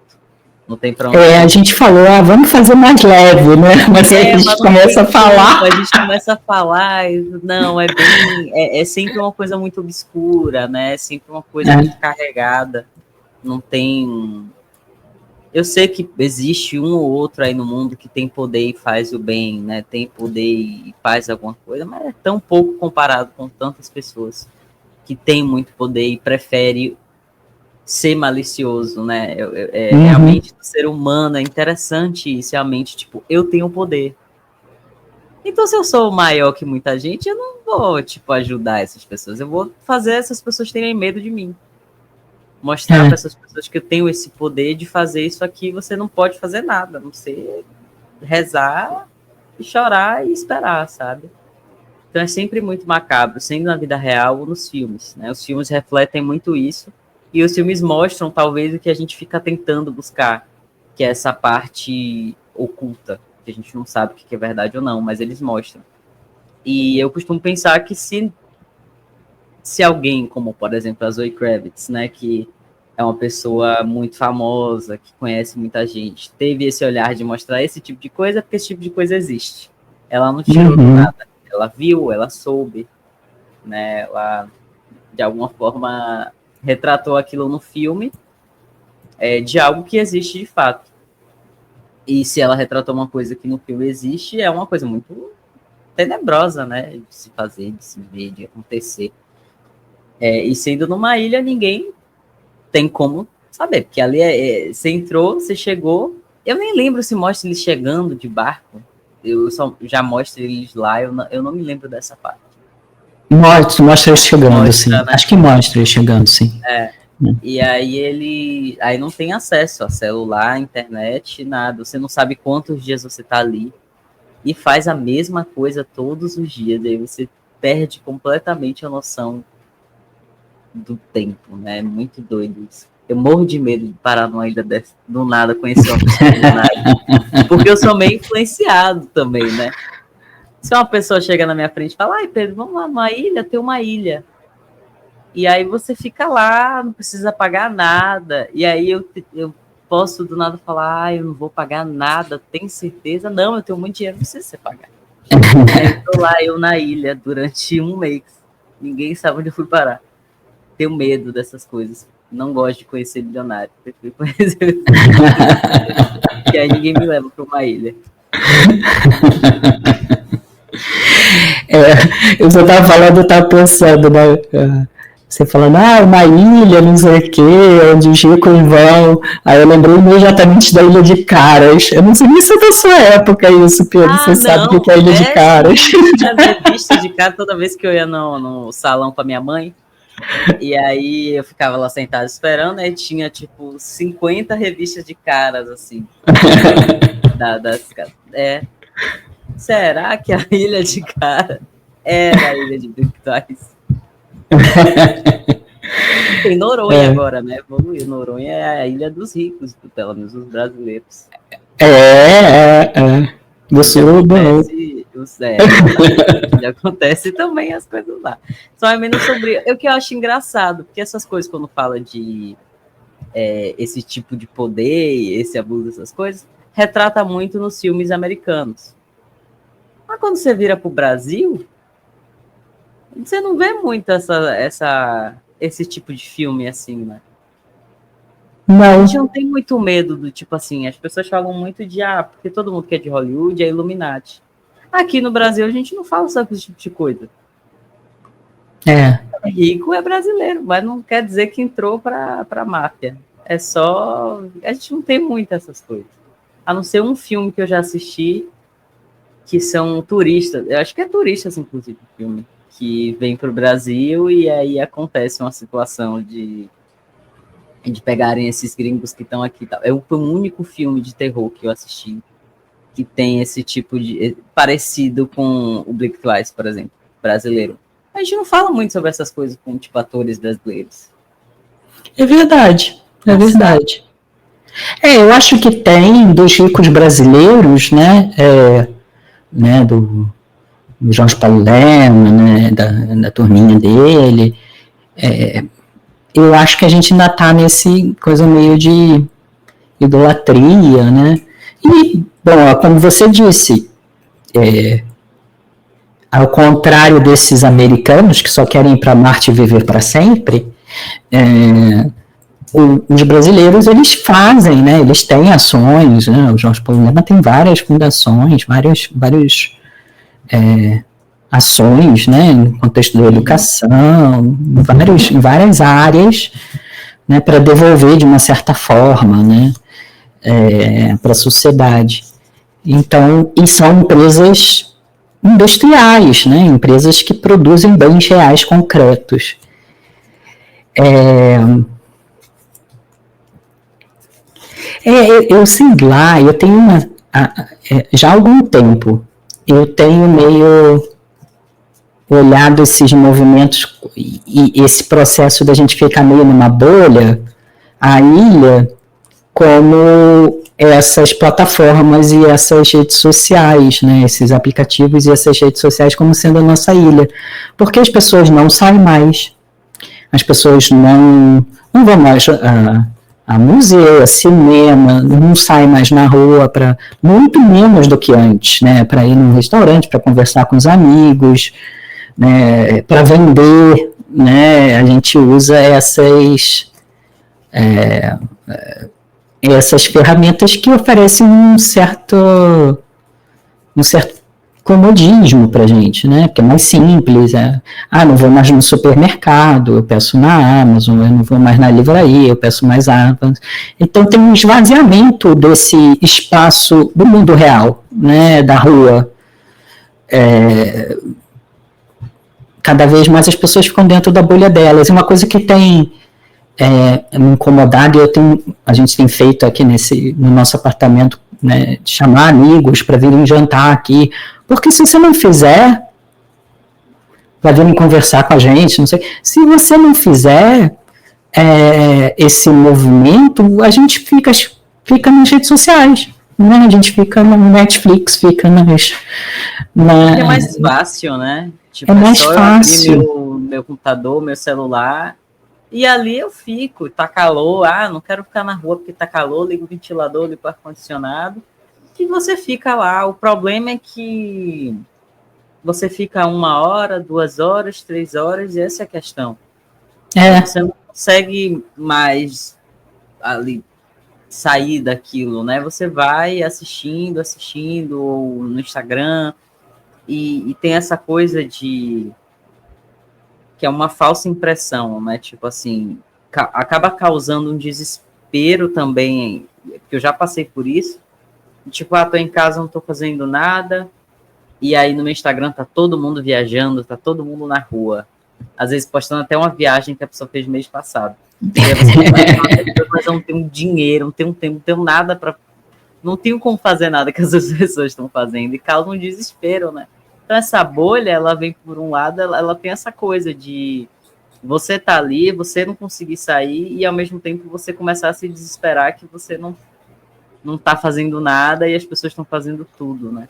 Não tem pra onde. A gente falou, vamos fazer mais leve, né? Mas aí a gente começa a falar. A gente começa a falar, não, é bem. É sempre uma coisa muito obscura, né? É sempre uma coisa muito carregada. Não tem. Eu sei que existe um ou outro aí no mundo que tem poder e faz o bem, né? Tem poder e faz alguma coisa, mas é tão pouco comparado com tantas pessoas que têm muito poder e prefere ser malicioso, né? Realmente, o ser humano é interessante isso, realmente, tipo, eu tenho poder. Então, se eu sou maior que muita gente, eu não vou, tipo, ajudar essas pessoas. Eu vou fazer essas pessoas terem medo de mim. Mostrar para essas pessoas que eu tenho esse poder de fazer isso aqui, você não pode fazer nada, a não ser rezar e chorar e esperar, sabe? Então é sempre muito macabro, sendo na vida real ou nos filmes, né? Os filmes refletem muito isso e os filmes mostram talvez o que a gente fica tentando buscar, que é essa parte oculta, que a gente não sabe o que é verdade ou não, mas eles mostram. E eu costumo pensar que se alguém, como por exemplo a Zoe Kravitz, né, que é uma pessoa muito famosa, que conhece muita gente, teve esse olhar de mostrar esse tipo de coisa, porque esse tipo de coisa existe. Ela não tirou do nada. Ela viu, ela soube, né, ela de alguma forma retratou aquilo no filme de algo que existe de fato. E se ela retratou uma coisa que no filme existe, é uma coisa muito tenebrosa, né, de se fazer, de se ver, de acontecer. E sendo numa ilha, ninguém tem como saber, porque ali você entrou, você chegou, eu nem lembro se mostra eles chegando de barco, eu só já mostro eles lá, eu não me lembro dessa parte. Mostra eles chegando, sim. Né? Acho que mostra eles chegando, sim. E aí aí não tem acesso a celular, internet, nada, você não sabe quantos dias você tá ali, e faz a mesma coisa todos os dias, aí você perde completamente a noção do tempo, né? É muito doido isso. Eu morro de medo de parar numa ilha dessa, do nada, conhecer uma pessoa do nada. Porque eu sou meio influenciado também, né? Se uma pessoa chega na minha frente e fala, ai, Pedro, vamos lá numa ilha, tem uma ilha. E aí você fica lá, não precisa pagar nada. E aí eu posso do nada falar, ai, eu não vou pagar nada, tem certeza? Não, eu tenho muito dinheiro, não precisa você pagar. Aí eu tô lá, eu na ilha, durante um mês. Ninguém sabe onde eu fui parar. tenho medo dessas coisas. Não gosto de conhecer milionário. Prefiro conhecer. Que aí ninguém me leva para uma ilha. Eu só tava falando, eu tava pensando, né? Você falando, uma ilha, não sei o quê, onde os ricos vão. Aí eu lembrei imediatamente da Ilha de Caras. Eu não sei nem se é da sua época isso, Pedro. Você sabe o que é a Ilha de Caras. Tinha revistas de cara toda vez que eu ia no salão com a minha mãe. E aí eu ficava lá sentado esperando, aí tinha tipo 50 revistas de caras, assim. Será que a Ilha de Cara era a Ilha de Blink Twice? Tem Noronha agora, né? Evoluiu. Noronha é a ilha dos ricos, pelo menos os brasileiros. Do sul do acontece também as coisas lá. Só é menos sobre. O que eu acho engraçado, porque essas coisas, quando fala de esse tipo de poder, esse abuso dessas coisas, retrata muito nos filmes americanos. Mas quando você vira para o Brasil, você não vê muito esse tipo de filme assim, né? Não. A gente não tem muito medo do tipo assim, as pessoas falam muito de, porque todo mundo que é de Hollywood é Illuminati. Aqui no Brasil a gente não fala sobre esse tipo de coisa. Rico é brasileiro, mas não quer dizer que entrou para a máfia. É só... A gente não tem muito essas coisas. A não ser um filme que eu já assisti, que são turistas. Eu acho que é turistas, inclusive, o filme. Que vem para o Brasil e aí acontece uma situação de pegarem esses gringos que estão aqui. Foi o único filme de terror que eu assisti que tem esse tipo de... parecido com o Blink Twice, por exemplo, brasileiro. A gente não fala muito sobre essas coisas com, tipo, atores brasileiros. É verdade, verdade. Eu acho que tem dos ricos brasileiros, né, do Jorge Paulo Lema, né, da turminha dele. Eu acho que a gente ainda está nesse coisa meio de idolatria, né? E, bom, como você disse, ao contrário desses americanos que só querem ir para Marte e viver para sempre, os brasileiros, eles fazem, né? Eles têm ações, né? O Jorge Paulo Lema tem várias fundações, várias ações, né? No contexto da educação, em várias áreas, né? Para devolver de uma certa forma, né? Para a sociedade. Então, e são empresas industriais, né? Empresas que produzem bens reais concretos. Eu sei lá, eu tenho já há algum tempo, eu tenho meio olhado esses movimentos e esse processo da gente ficar meio numa bolha, a ilha, como essas plataformas e essas redes sociais, né, esses aplicativos e essas redes sociais como sendo a nossa ilha, porque as pessoas não saem mais, as pessoas não vão mais a museu, a cinema, não saem mais na rua, muito menos do que antes, né, para ir num restaurante, para conversar com os amigos, né, para vender, né, a gente usa essas ferramentas que oferecem um certo comodismo para a gente, né? Porque é mais simples. Não vou mais no supermercado, eu peço na Amazon, eu não vou mais na livraria, eu peço mais Amazon. Então tem um esvaziamento desse espaço do mundo real, né? Da rua. Cada vez mais as pessoas ficam dentro da bolha delas. E uma coisa que tem me incomodado, a gente tem feito aqui no nosso apartamento, né, de chamar amigos para virem jantar aqui, porque se você não fizer, para virem conversar com a gente, não sei, se você não fizer esse movimento, a gente fica nas redes sociais, né? A gente fica no Netflix, fica é mais fácil, né? Tipo, é mais fácil. Meu computador, meu celular, e ali eu fico, tá calor, não quero ficar na rua porque tá calor, ligo o ventilador, ligo o ar-condicionado, e você fica lá. O problema é que você fica 1 hora, 2 horas, 3 horas, e essa é a questão. Você não consegue mais ali sair daquilo, né? Você vai assistindo, ou no Instagram, e tem essa coisa de que é uma falsa impressão, né? Tipo assim, acaba causando um desespero também, porque eu já passei por isso. Tipo, tô em casa, não tô fazendo nada, e aí no meu Instagram tá todo mundo viajando, tá todo mundo na rua. Às vezes postando até uma viagem que a pessoa fez mês passado. E aí você mas eu não tenho dinheiro, não tenho tempo, não tenho nada para... Não tenho como fazer nada que as pessoas estão fazendo, e causa um desespero, né? Então essa bolha, ela vem por um lado, ela tem essa coisa de você tá ali, você não conseguir sair, e ao mesmo tempo você começar a se desesperar que você não tá fazendo nada e as pessoas estão fazendo tudo, né?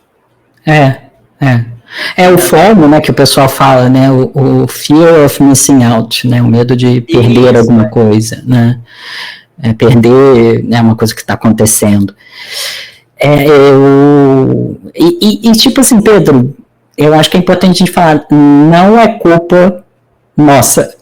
É o FOMO, né, que o pessoal fala, né, o fear of missing out, né, o medo de perder alguma coisa, né, perder, né, uma coisa que está acontecendo. E tipo assim, Pedro, eu acho que é importante a gente falar, não é culpa nossa.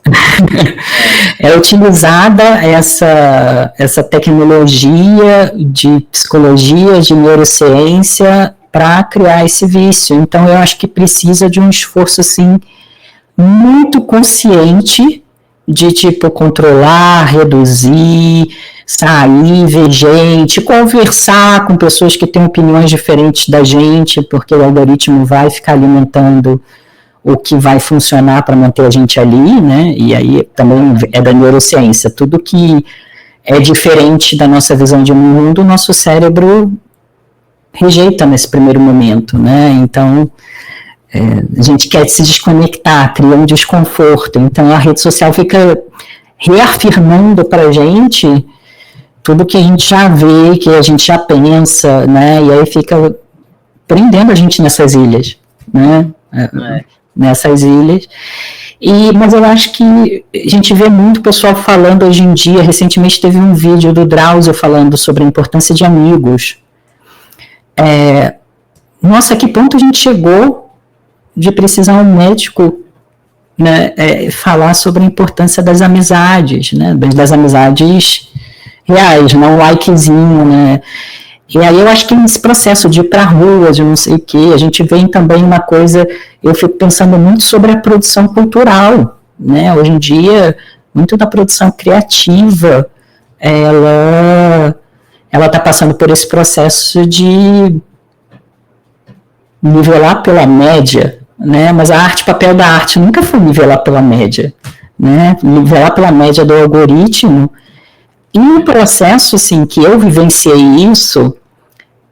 É utilizada essa tecnologia de psicologia, de neurociência, para criar esse vício. Então, eu acho que precisa de um esforço, assim, muito consciente de, tipo, controlar, reduzir, sair, ver gente, conversar com pessoas que têm opiniões diferentes da gente, porque o algoritmo vai ficar alimentando o que vai funcionar para manter a gente ali, né? E aí também é da neurociência. Tudo que é diferente da nossa visão de mundo, o nosso cérebro rejeita nesse primeiro momento, né? Então, a gente quer se desconectar, cria um desconforto. Então, a rede social fica reafirmando para a gente tudo que a gente já vê, que a gente já pensa, né? E aí fica prendendo a gente nessas ilhas, né? Nessas ilhas. Mas eu acho que a gente vê muito pessoal falando hoje em dia. Recentemente teve um vídeo do Drauzio falando sobre a importância de amigos. Nossa, a que ponto a gente chegou de precisar um médico, né, falar sobre a importância das amizades, né, das amizades reais, não um likezinho, né. E aí eu acho que nesse processo de ir para a rua, de não sei o quê, a gente vê também uma coisa, eu fico pensando muito sobre a produção cultural, né, hoje em dia, muito da produção criativa, ela está passando por esse processo de nivelar pela média, né, mas a arte, o papel da arte nunca foi nivelar pela média, né, nivelar pela média do algoritmo. E no processo, assim, que eu vivenciei isso,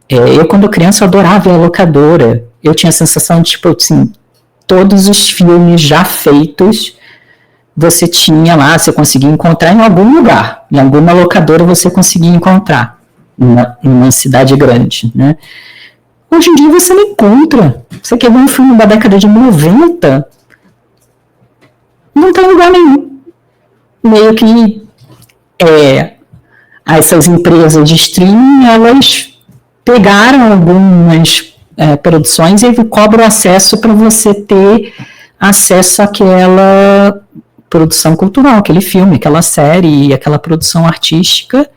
eu quando criança adorava a locadora. Eu tinha a sensação de, tipo, assim, todos os filmes já feitos, você tinha lá, você conseguia encontrar em algum lugar, em alguma locadora você conseguia encontrar, numa cidade grande, né. Hoje em dia você não encontra. Você quer ver um filme da década de 90? Não tem lugar nenhum. Meio que essas empresas de streaming, elas pegaram algumas produções e cobram acesso para você ter acesso àquela produção cultural, aquele filme, aquela série, aquela produção artística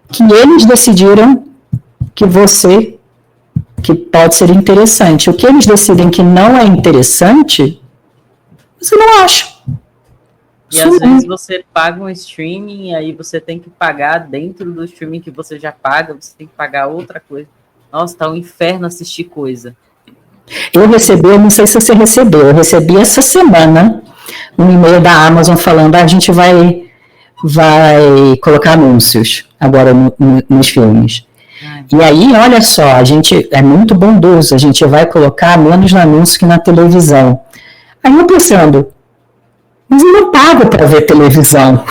que eles decidiram que pode ser interessante. O que eles decidem que não é interessante, você não acha. E às vezes você paga um streaming, aí você tem que pagar dentro do streaming que você já paga, você tem que pagar outra coisa. Nossa, tá um inferno assistir coisa. Eu não sei se você recebeu, eu recebi essa semana um e-mail da Amazon falando, a gente vai colocar anúncios agora nos filmes. E aí, olha só, a gente é muito bondoso, a gente vai colocar menos anúncios que na televisão. Aí eu pensando, mas eu não pago para ver televisão.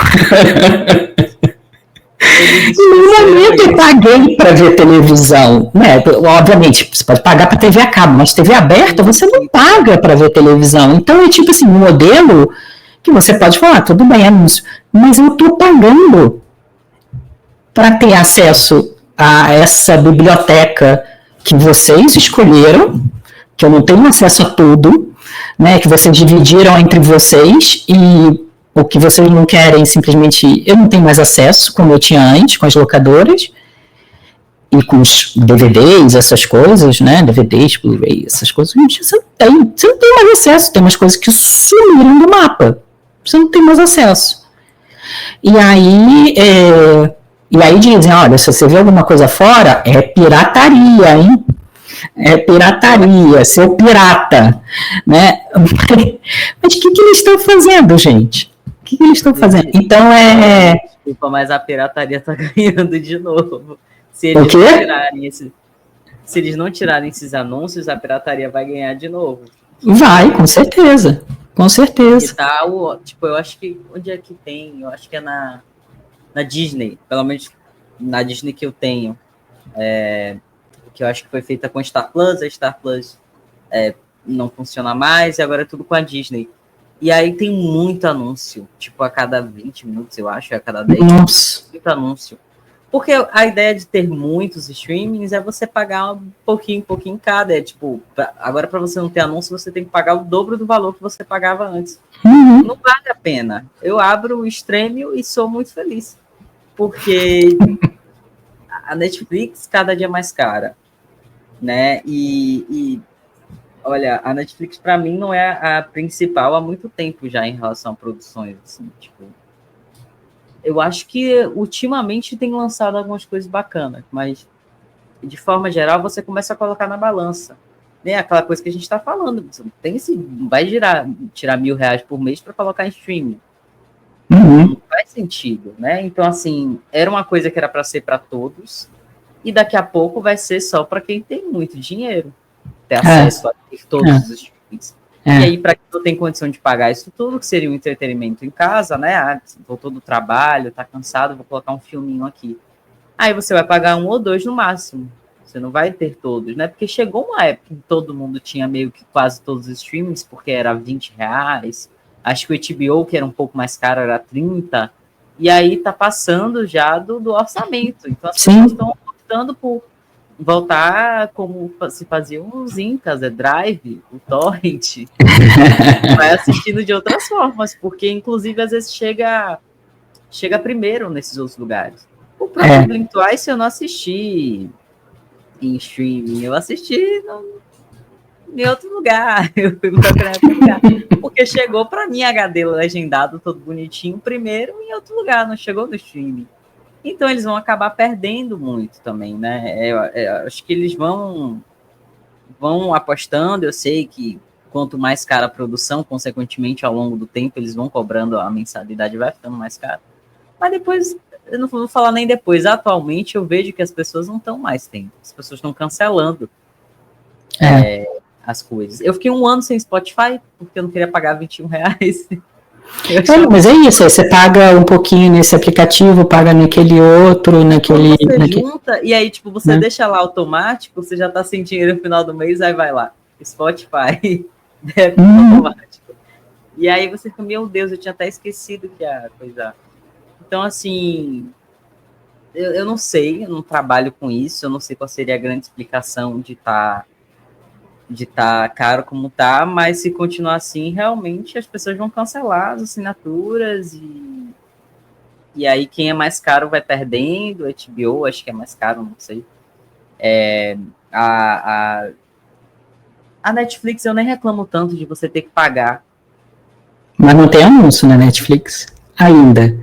Em nenhum momento eu paguei para ver televisão. Né? Obviamente, você pode pagar para TV a cabo, mas TV aberta você não paga para ver televisão. Então é tipo assim, um modelo que você pode falar, tudo bem, anúncio, mas eu estou pagando para ter acesso a essa biblioteca que vocês escolheram, que eu não tenho acesso a tudo, né, que vocês dividiram entre vocês, e ou que vocês não querem simplesmente, eu não tenho mais acesso, como eu tinha antes, com as locadoras, e com os DVDs, essas coisas, né, DVDs, Blu-ray, essas coisas, você não tem mais acesso, tem umas coisas que sumiram do mapa, você não tem mais acesso. E aí dizem, olha, se você vê alguma coisa fora, é pirataria, hein? É pirataria, seu pirata, né? Mas o que eles estão fazendo, gente? O que eles estão fazendo? Então Desculpa, mas a pirataria tá ganhando de novo. Se eles não tirarem esses anúncios, a pirataria vai ganhar de novo. Vai, com certeza. Com certeza. E tá, eu acho que, onde é que tem? Eu acho que é na Disney, pelo menos na Disney que eu tenho, que eu acho que foi feita com Star Plus, a Star Plus não funciona mais, e agora é tudo com a Disney. E aí tem muito anúncio, tipo, a cada 20 minutos, eu acho, a cada 10 minutos, muito anúncio. Porque a ideia de ter muitos streamings é você pagar um pouquinho cada. Agora para você não ter anúncio, você tem que pagar o dobro do valor que você pagava antes. Uhum. Não vale a pena. Eu abro o Stremio e sou muito feliz. Porque a Netflix cada dia é mais cara, né? E olha, a Netflix para mim não é a principal há muito tempo já em relação a produções, assim, tipo... Eu acho que ultimamente tem lançado algumas coisas bacanas, mas de forma geral você começa a colocar na balança, né? Aquela coisa que a gente está falando, você não vai tirar R$1.000 por mês para colocar em streaming. Uhum. Não faz sentido, né? Então, assim, era uma coisa que era para ser para todos, e daqui a pouco vai ser só para quem tem muito dinheiro ter acesso a todos os streamings. E aí, para quem não tem condição de pagar isso tudo, que seria um entretenimento em casa, né? Voltou do trabalho, tá cansado, vou colocar um filminho aqui. Aí você vai pagar 1 ou 2 no máximo. Você não vai ter todos, né? Porque chegou uma época que todo mundo tinha meio que quase todos os streamings, porque era R$20. Acho que o HBO, que era um pouco mais caro, era 30. E aí tá passando já do orçamento. Então as pessoas estão optando por voltar como se faziam os incas, Drive, o Torrent, vai assistindo de outras formas, porque inclusive às vezes chega primeiro nesses outros lugares. O próprio Blink Twice eu não assisti em streaming, eu assisti em outro lugar, eu fui procurar em outro lugar, porque chegou para mim HD legendado, todo bonitinho, primeiro em outro lugar, não chegou no streaming. Então, eles vão acabar perdendo muito também, né? Acho que eles vão apostando. Eu sei que quanto mais cara a produção, consequentemente, ao longo do tempo, eles vão cobrando a mensalidade, vai ficando mais cara. Mas depois, eu não vou falar nem depois. Atualmente, eu vejo que as pessoas não estão mais tendo. As pessoas estão cancelando as coisas. Eu fiquei 1 ano sem Spotify, porque eu não queria pagar R$21. Mas é isso, aí você paga um pouquinho nesse aplicativo, paga naquele outro, naquele... Você junta, e aí, tipo, você deixa lá automático, você já tá sem dinheiro no final do mês, aí vai lá, Spotify, débito automático. E aí você fica, meu Deus, eu tinha até esquecido que a coisa... Então, assim, eu não sei, eu não trabalho com isso, eu não sei qual seria a grande explicação de tá caro como tá, mas se continuar assim, realmente as pessoas vão cancelar as assinaturas e aí quem é mais caro vai perdendo. A HBO acho que é mais caro, não sei. A Netflix eu nem reclamo tanto de você ter que pagar. Mas não tem anúncio na Netflix ainda?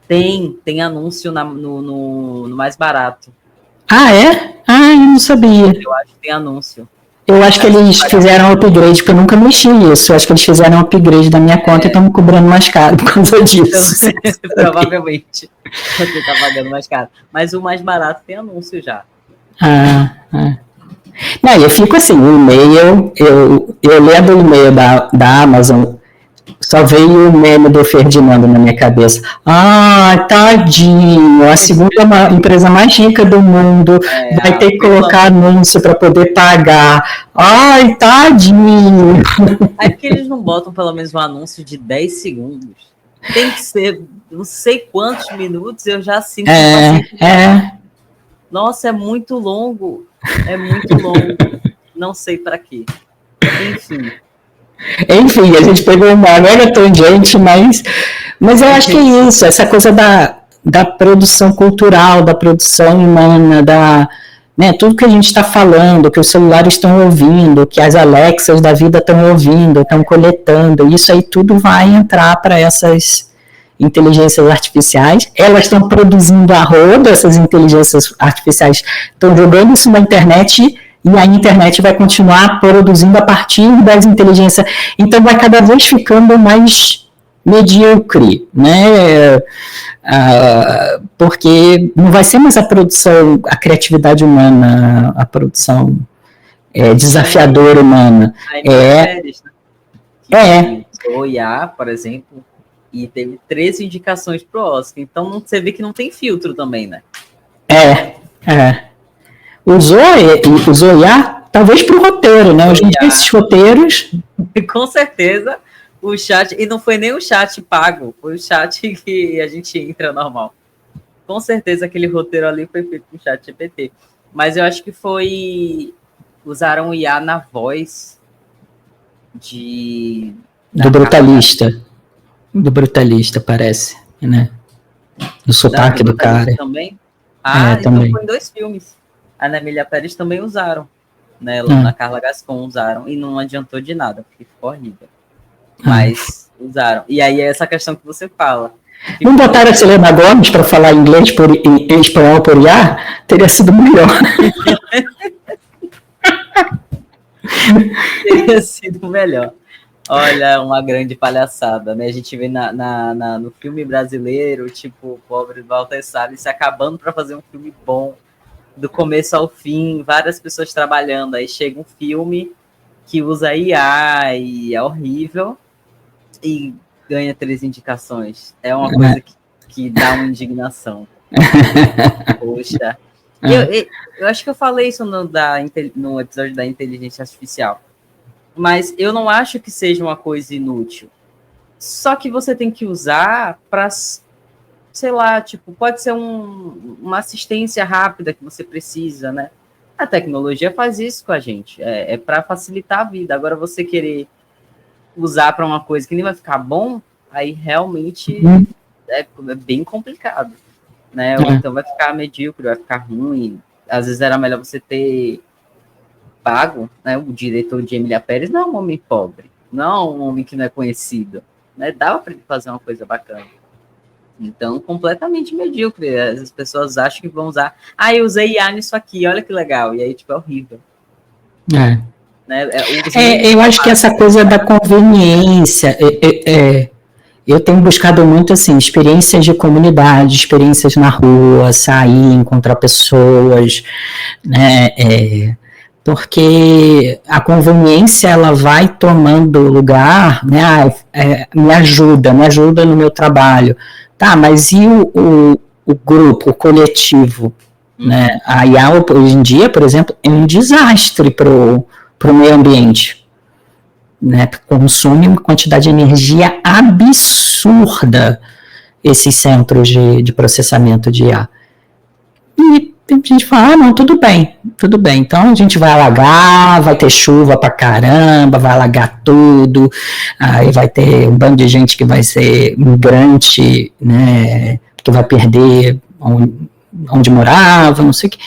Tem anúncio no mais barato. Ah, é? Ah, eu não sabia. Eu acho que tem anúncio. Eu acho que eles fizeram um upgrade, porque eu nunca mexi nisso. Eu acho que eles fizeram um upgrade da minha conta e estão me cobrando mais caro por causa disso. Provavelmente. Você está pagando mais caro. Mas o mais barato tem anúncio já. Não, eu fico assim, o e-mail, eu lendo o e-mail da Amazon, só veio o meme do Ferdinando na minha cabeça. Ah, tadinho, a segunda empresa mais rica do mundo vai ter que colocar anúncio para poder pagar. Ai, tadinho. É porque eles não botam pelo menos um anúncio de 10 segundos. Tem que ser não sei quantos minutos, eu já sinto Nossa, é muito longo. É muito longo. Não sei para quê. Enfim. Enfim, a gente pegou uma mega tangente, mas eu acho que é isso, essa coisa da produção cultural, da produção humana, né, tudo que a gente está falando, que os celulares estão ouvindo, que as Alexas da vida estão ouvindo, estão coletando, isso aí tudo vai entrar para essas inteligências artificiais. Elas estão produzindo a roda, essas inteligências artificiais estão jogando isso na internet e a internet vai continuar produzindo a partir das inteligências. Então vai cada vez ficando mais medíocre, né? Porque não vai ser mais a produção, a criatividade humana, a produção desafiadora humana. O IA, por exemplo, e teve 13 indicações para o Oscar. Então você vê que não tem filtro também, né? Usou IA, talvez para o roteiro, né? Hoje em dia esses roteiros... Com certeza, o chat... E não foi nem o chat pago, foi o chat que a gente entra normal. Com certeza aquele roteiro ali foi feito com o chat GPT. Mas eu acho que usaram o IA na voz do brutalista. Do brutalista, parece, né? O sotaque do cara. Também? Então também. Foi em 2 filmes. A Ana Emília Pérez também usaram, né? Na Carla Gascon usaram, e não adiantou de nada, porque ficou horrível. Mas usaram. E aí é essa questão que você fala. Não botaram a Selena Gomez para falar inglês em espanhol por IA? Teria sido melhor. Teria sido melhor. Olha, uma grande palhaçada, né? A gente vê no filme brasileiro, tipo, o pobre Walter Salles se acabando para fazer um filme bom, do começo ao fim, várias pessoas trabalhando. Aí chega um filme que usa IA e é horrível e ganha 3 indicações. É uma coisa que dá uma indignação. Poxa. Eu acho que eu falei isso no episódio da inteligência artificial. Mas eu não acho que seja uma coisa inútil. Só que você tem que usar para, sei lá, tipo, pode ser uma assistência rápida que você precisa, né? A tecnologia faz isso com a gente. É para facilitar a vida. Agora, você querer usar para uma coisa que nem vai ficar bom, aí realmente é bem complicado, né? Ou então vai ficar medíocre, vai ficar ruim. Às vezes era melhor você ter pago, né? O diretor de Emília Pérez não é um homem pobre, não é um homem que não é conhecido, né? Dava para ele fazer uma coisa bacana. Então, completamente medíocre. As pessoas acham que vão usar. Eu usei IA nisso aqui, olha que legal. E aí, tipo, é horrível. Né? Eu acho que essa coisa da conveniência, eu tenho buscado muito, assim, experiências de comunidade, experiências na rua, sair, encontrar pessoas, né? Porque a conveniência, ela vai tomando lugar, né? Me ajuda no meu trabalho. Tá, mas e o grupo, o coletivo? Né? A IA, hoje em dia, por exemplo, é um desastre para o meio ambiente. Né? Consome uma quantidade de energia absurda esses centros de processamento de IA. E a gente fala, não, tudo bem. Então a gente vai alagar, vai ter chuva pra caramba, vai alagar tudo, aí vai ter um bando de gente que vai ser migrante, né, que vai perder onde morava, não sei o quê.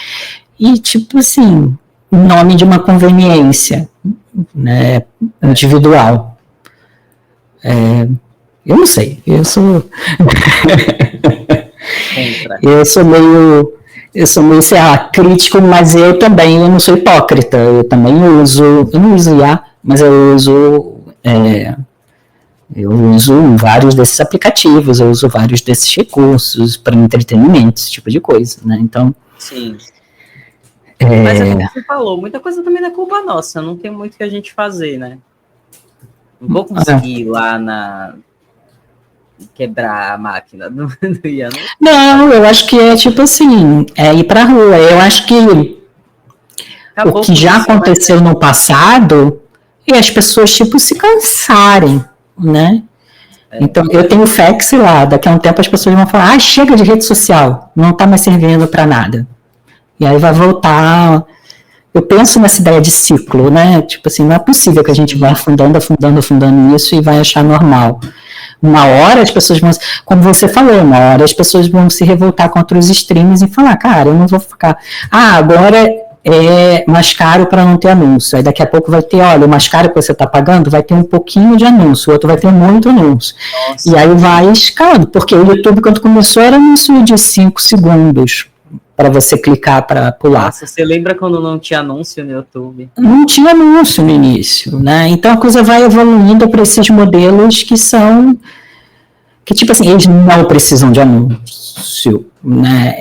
E, tipo assim, em nome de uma conveniência, né, individual. Eu não sei, eu sou meio, sei lá, crítico, mas eu não sou hipócrita, eu não uso IA, mas eu uso vários desses aplicativos, eu uso vários desses recursos para entretenimento, esse tipo de coisa, né, então... Sim. Mas é como você falou, muita coisa também não é culpa nossa, não tem muito que a gente fazer, né? Não vou conseguir ir lá quebrar a máquina do Ian. Não, eu acho que é tipo assim, ir pra rua. Eu acho que o que já aconteceu no passado é as pessoas, tipo, se cansarem, né? Então, eu tenho fé que, sei lá, daqui a um tempo as pessoas vão falar, chega de rede social, não tá mais servindo pra nada. E aí vai voltar eu penso nessa ideia de ciclo, né? Tipo assim, não é possível que a gente vá afundando isso e vai achar normal. Uma hora as pessoas vão, como você falou, uma hora as pessoas vão se revoltar contra os streams e falar, cara, eu não vou ficar, agora é mais caro para não ter anúncio. Aí daqui a pouco vai ter, olha, o mais caro que você está pagando vai ter um pouquinho de anúncio, o outro vai ter muito anúncio. Nossa. E aí vai escalando, porque o YouTube, quando começou, era anúncio de 5 segundos para você clicar para pular. Nossa, você lembra quando não tinha anúncio no YouTube? Não tinha anúncio no início, né? Então a coisa vai evoluindo para esses modelos que tipo assim, eles não precisam de anúncio, né?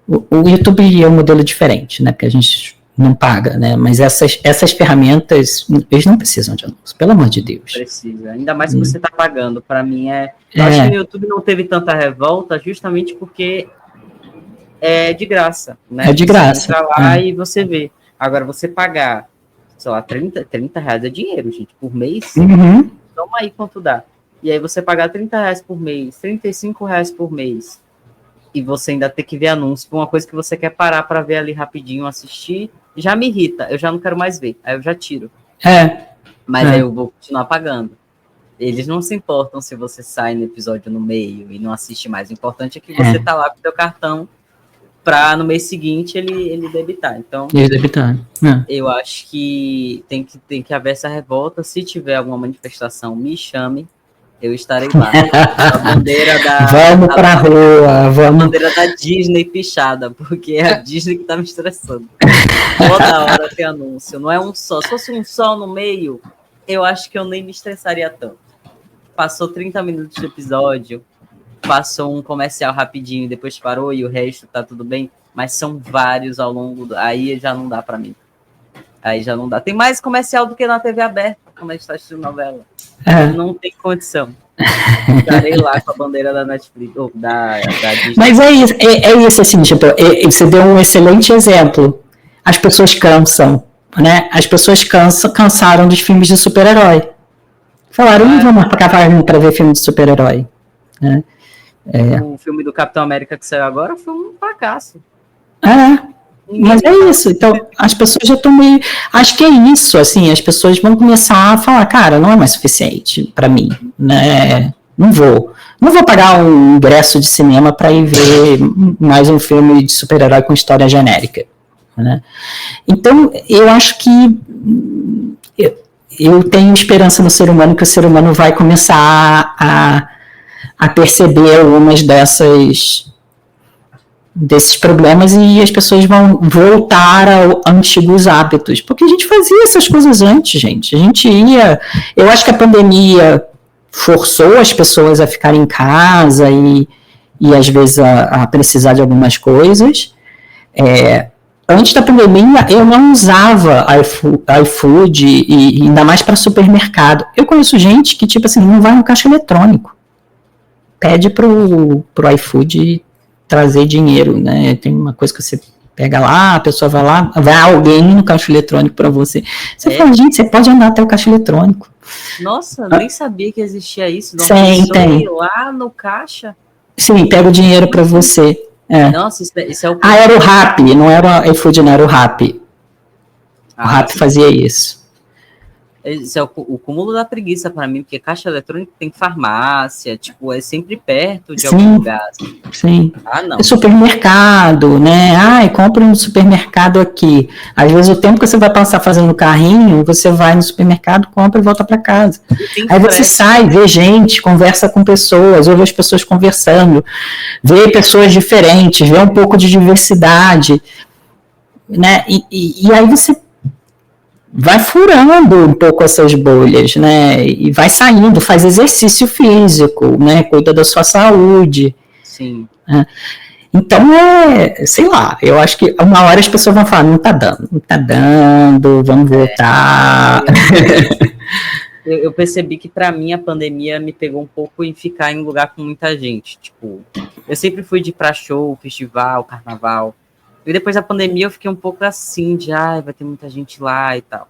O YouTube é um modelo diferente, né? Porque a gente não paga, né? Mas essas ferramentas, eles não precisam de anúncio, pelo amor de Deus. Precisa, ainda mais que você está pagando. Para mim eu acho que no YouTube não teve tanta revolta, justamente porque é de graça, né? É de graça. Você entra lá e você vê. Agora, você pagar, sei lá, 30 reais é dinheiro, gente, por mês. Uhum. Toma aí quanto dá. E aí você pagar 30 reais por mês, 35 reais por mês, e você ainda ter que ver anúncio por uma coisa que você quer parar para ver ali rapidinho, assistir, já me irrita. Eu já não quero mais ver. Aí eu já tiro. Mas aí eu vou continuar pagando. Eles não se importam se você sai no episódio no meio e não assiste mais. O importante é que você tá lá com o seu cartão para no mês seguinte ele debitar. Então, eu acho que tem que haver essa revolta. Se tiver alguma manifestação, me chame, eu estarei lá. A bandeira da... Vamos pra rua, vamos. A bandeira da Disney pichada, porque é a Disney que tá me estressando. Toda hora tem anúncio, não é um só. Se fosse um só no meio, eu acho que eu nem me estressaria tanto. Passou 30 minutos de episódio, passou um comercial rapidinho, depois parou e o resto tá tudo bem, mas são vários ao longo aí já não dá para mim. Aí já não dá. Tem mais comercial do que na TV aberta, como a gente tá assistindo novela. Não tem condição. Estarei lá com a bandeira da Netflix, ou da Disney. Mas é isso assim, tipo, você deu um excelente exemplo. As pessoas cansam, né? As pessoas cansaram dos filmes de super-herói. Falaram, não vamos ficar para ver filme de super-herói, né? O filme do Capitão América que saiu agora foi um fracasso. Mas é isso. Então, as pessoas já estão meio... Acho que é isso, assim, as pessoas vão começar a falar, cara, não é mais suficiente para mim, né? Não vou pagar um ingresso de cinema para ir ver mais um filme de super-herói com história genérica, né? Então, eu acho que eu tenho esperança no ser humano, que o ser humano vai começar a perceber algumas desses problemas e as pessoas vão voltar a antigos hábitos, porque a gente fazia essas coisas antes, gente. A gente ia... Eu acho que a pandemia forçou as pessoas a ficarem em casa e às vezes a precisar de algumas coisas. Antes da pandemia, eu não usava iFood e ainda mais para supermercado. Eu conheço gente que, tipo assim, não vai no caixa eletrônico. Pede pro iFood trazer dinheiro, né? Tem uma coisa que você pega lá, a pessoa vai lá, vai alguém no caixa eletrônico para você. Você fala, gente, você pode andar até o caixa eletrônico. Nossa, nem sabia que existia isso. Sim, tem. Lá no caixa? Sim, pega o dinheiro para você. Nossa, isso é o... era o Rappi, não era o iFood, não era o Rappi. O Rappi fazia isso. Isso é o cúmulo da preguiça para mim, porque caixa eletrônica tem farmácia, tipo, é sempre perto de algum lugar. Sim. Não. Supermercado, né? Compra no supermercado aqui. Às vezes o tempo que você vai passar fazendo carrinho, você vai no supermercado, compra e volta para casa. Aí você sai, vê gente, conversa com pessoas, ouve as pessoas conversando, vê pessoas diferentes, vê um pouco de diversidade, né? E aí você vai furando um pouco essas bolhas, né? E vai saindo, faz exercício físico, né? Cuida da sua saúde. Sim. Né? Então, sei lá, eu acho que uma hora as pessoas vão falar, não tá dando, vamos voltar. Eu percebi que para mim a pandemia me pegou um pouco em ficar em um lugar com muita gente. Tipo, eu sempre fui de ir pra show, festival, carnaval. E depois da pandemia eu fiquei um pouco assim, vai ter muita gente lá e tal.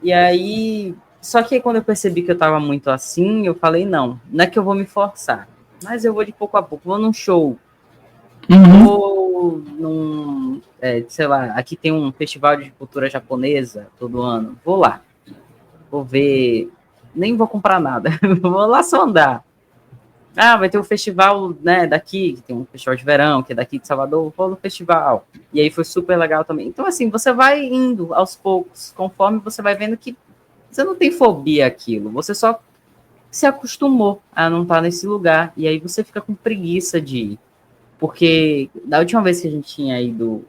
E aí, só que aí quando eu percebi que eu tava muito assim, eu falei, não é que eu vou me forçar, mas eu vou de pouco a pouco, vou num show. Ou sei lá, aqui tem um festival de cultura japonesa todo ano. Vou lá. Vou ver. Nem vou comprar nada. Vou lá só andar. Ah, vai ter um festival, né, daqui, que tem um festival de verão, que é daqui de Salvador, vou no festival. E aí foi super legal também. Então, assim, você vai indo aos poucos, conforme você vai vendo que você não tem fobia àquilo, você só se acostumou a não estar nesse lugar. E aí você fica com preguiça de ir. Porque da última vez que a gente tinha ido,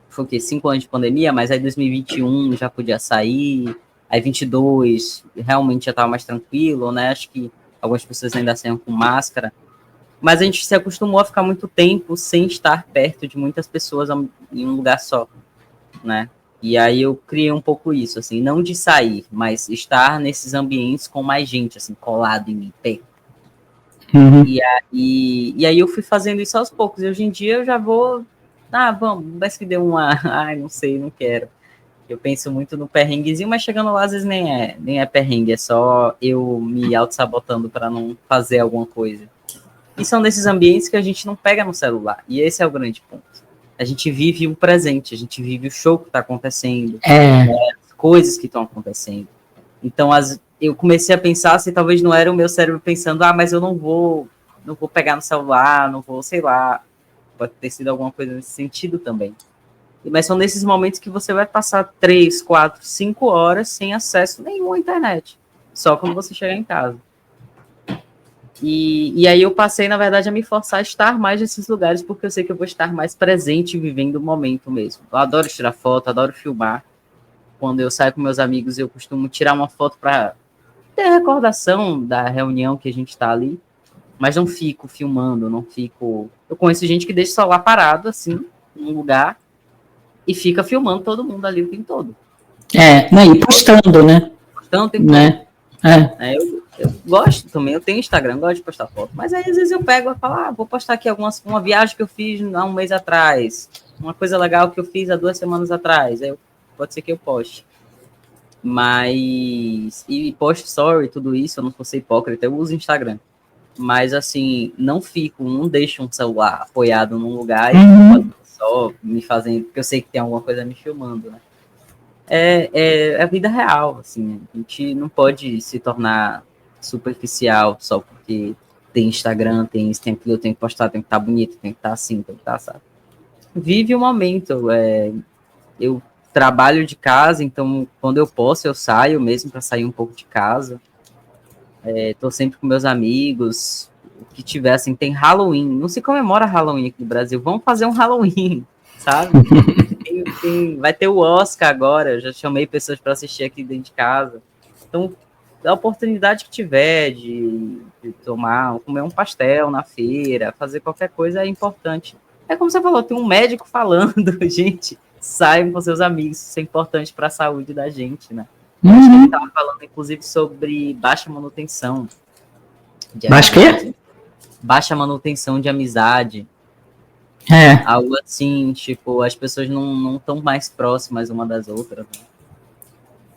foi o quê? 5 anos de pandemia, mas aí 2021 já podia sair, aí 22 realmente já estava mais tranquilo, né? Acho que algumas pessoas ainda saíam com máscara, mas a gente se acostumou a ficar muito tempo sem estar perto de muitas pessoas em um lugar só, né? E aí eu criei um pouco isso, assim, não de sair, mas estar nesses ambientes com mais gente, assim, colado em mim, perto. E aí eu fui fazendo isso aos poucos, e hoje em dia eu já vou, vamos, parece que deu uma, não sei, não quero. Eu penso muito no perrenguezinho, mas chegando lá às vezes nem é perrengue, é só eu me auto-sabotando para não fazer alguma coisa. E são nesses ambientes que a gente não pega no celular, e esse é o grande ponto. A gente vive o presente, a gente vive o show que está acontecendo, as coisas que estão acontecendo. Então, eu comecei a pensar se talvez não era o meu cérebro pensando, mas eu não vou pegar no celular, não vou, sei lá, pode ter sido alguma coisa nesse sentido também. Mas são nesses momentos que você vai passar 3, 4, 5 horas sem acesso nenhum à internet, só quando você chegar em casa. E aí eu passei, na verdade, a me forçar a estar mais nesses lugares, porque eu sei que eu vou estar mais presente vivendo o momento mesmo. Eu adoro tirar foto, adoro filmar. Quando eu saio com meus amigos, eu costumo tirar uma foto para ter recordação da reunião que a gente está ali, mas não fico filmando, não fico... Eu conheço gente que deixa o celular parado, assim, num lugar, e fica filmando todo mundo ali o tempo todo. E postando, né? Postando o tempo todo. Eu gosto também, eu tenho Instagram, gosto de postar foto, mas aí às vezes eu pego e falo, vou postar aqui uma viagem que eu fiz há um mês atrás, uma coisa legal que eu fiz há 2 semanas atrás, aí pode ser que eu poste. Mas, e post story, tudo isso, eu não vou ser hipócrita, eu uso Instagram. Mas assim, não deixo um celular apoiado num lugar e só me fazendo, porque eu sei que tem alguma coisa me filmando, né? É a vida real, assim, a gente não pode se tornar superficial só porque tem Instagram, tem isso, tem aquilo, tem que postar, tem que estar bonito, tem que estar assim, tem que estar, sabe? Vive o momento, eu trabalho de casa, então quando eu posso eu saio mesmo para sair um pouco de casa. Tô sempre com meus amigos, o que tiver, assim, tem Halloween, não se comemora Halloween aqui no Brasil, vamos fazer um Halloween, sabe? Vai ter o Oscar agora, eu já chamei pessoas para assistir aqui dentro de casa. Então, a oportunidade que tiver de comer um pastel na feira, fazer qualquer coisa é importante. É como você falou, tem um médico falando, gente, saiam com seus amigos, isso é importante para a saúde da gente, né? Acho que ele estava falando, inclusive, sobre baixa manutenção. Baixa manutenção de amizade. Algo assim, tipo, as pessoas não estão mais próximas uma das outras.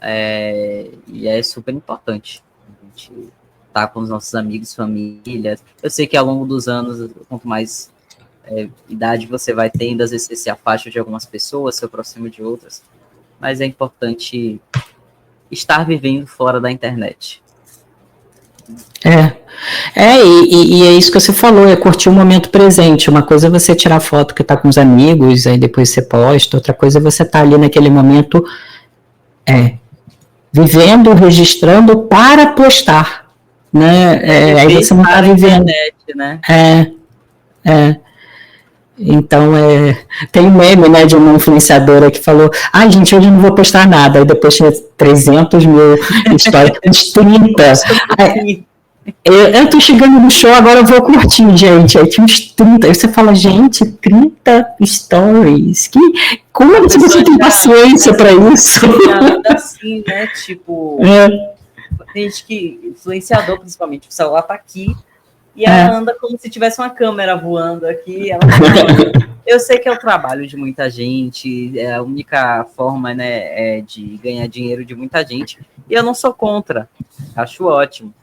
Né? E é super importante a gente estar com os nossos amigos, família. Eu sei que ao longo dos anos, quanto mais idade você vai tendo, às vezes você se afasta de algumas pessoas, se aproxima de outras. Mas é importante estar vivendo fora da internet. E é isso que você falou, é curtir o momento presente. Uma coisa é você tirar foto que tá com os amigos, aí depois você posta, outra coisa é você tá ali naquele momento vivendo, registrando para postar, né? Aí você não tá vivendo. Internet, né? Então, tem um meme, né, de uma influenciadora que falou, gente, hoje eu não vou postar nada, aí depois tinha 300 mil histórias, uns 30. Eu tô chegando no show, agora eu vou curtir, gente. Aí tinha uns 30. Aí você fala, gente, 30 stories. Como você tem paciência pra isso? Assim, né? Tipo, tem gente que, influenciador principalmente, o celular tá aqui e ela anda como se tivesse uma câmera voando aqui. Eu sei que é o trabalho de muita gente, é a única forma, né, de ganhar dinheiro de muita gente. E eu não sou contra, acho ótimo.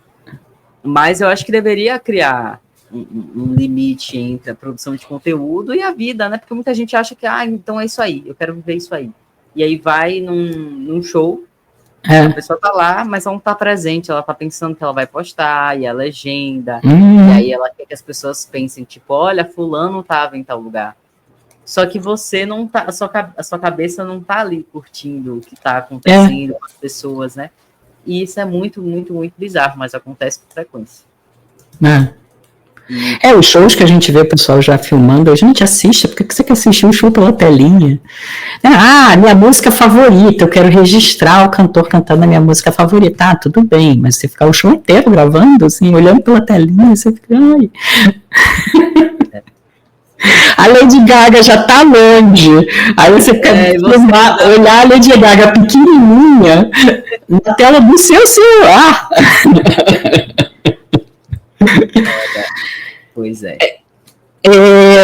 Mas eu acho que deveria criar um limite entre a produção de conteúdo e a vida, né? Porque muita gente acha que, então é isso aí, eu quero viver isso aí. E aí vai num show, a pessoa tá lá, mas ela não tá presente, ela tá pensando que ela vai postar, e a legenda, e aí ela quer que as pessoas pensem, tipo, olha, fulano tava em tal lugar. Só que você não tá, a sua cabeça não tá ali curtindo o que tá acontecendo com as pessoas, né? E isso é muito, muito, muito bizarro, mas acontece com frequência. Os shows que a gente vê o pessoal já filmando, a gente assiste, por que você quer assistir um show pela telinha? Minha música favorita, eu quero registrar o cantor cantando a minha música favorita. Tudo bem, mas você ficar o show inteiro gravando, assim, olhando pela telinha, você fica, ai... A Lady Gaga já tá longe, aí você fica olhar a Lady Gaga pequenininha na tela do seu celular. Pois é.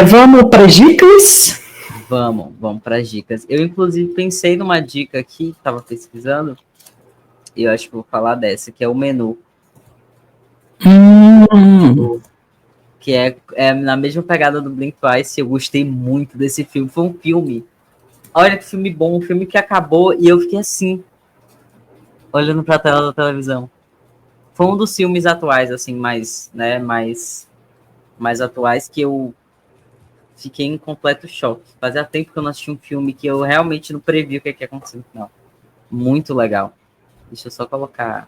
Vamos para dicas? Vamos para dicas. Eu, inclusive, pensei numa dica aqui, estava pesquisando, e eu acho que vou falar dessa, que é o Menu. Que é na mesma pegada do Blink Twice. Eu gostei muito desse filme. Foi um filme, olha que filme bom, um filme que acabou e eu fiquei assim, olhando pra tela da televisão. Foi um dos filmes atuais, assim, mais atuais, que eu fiquei em completo choque. Fazia tempo que eu não assisti um filme que eu realmente não previ o que ia acontecer no final. Muito legal. Deixa eu só colocar...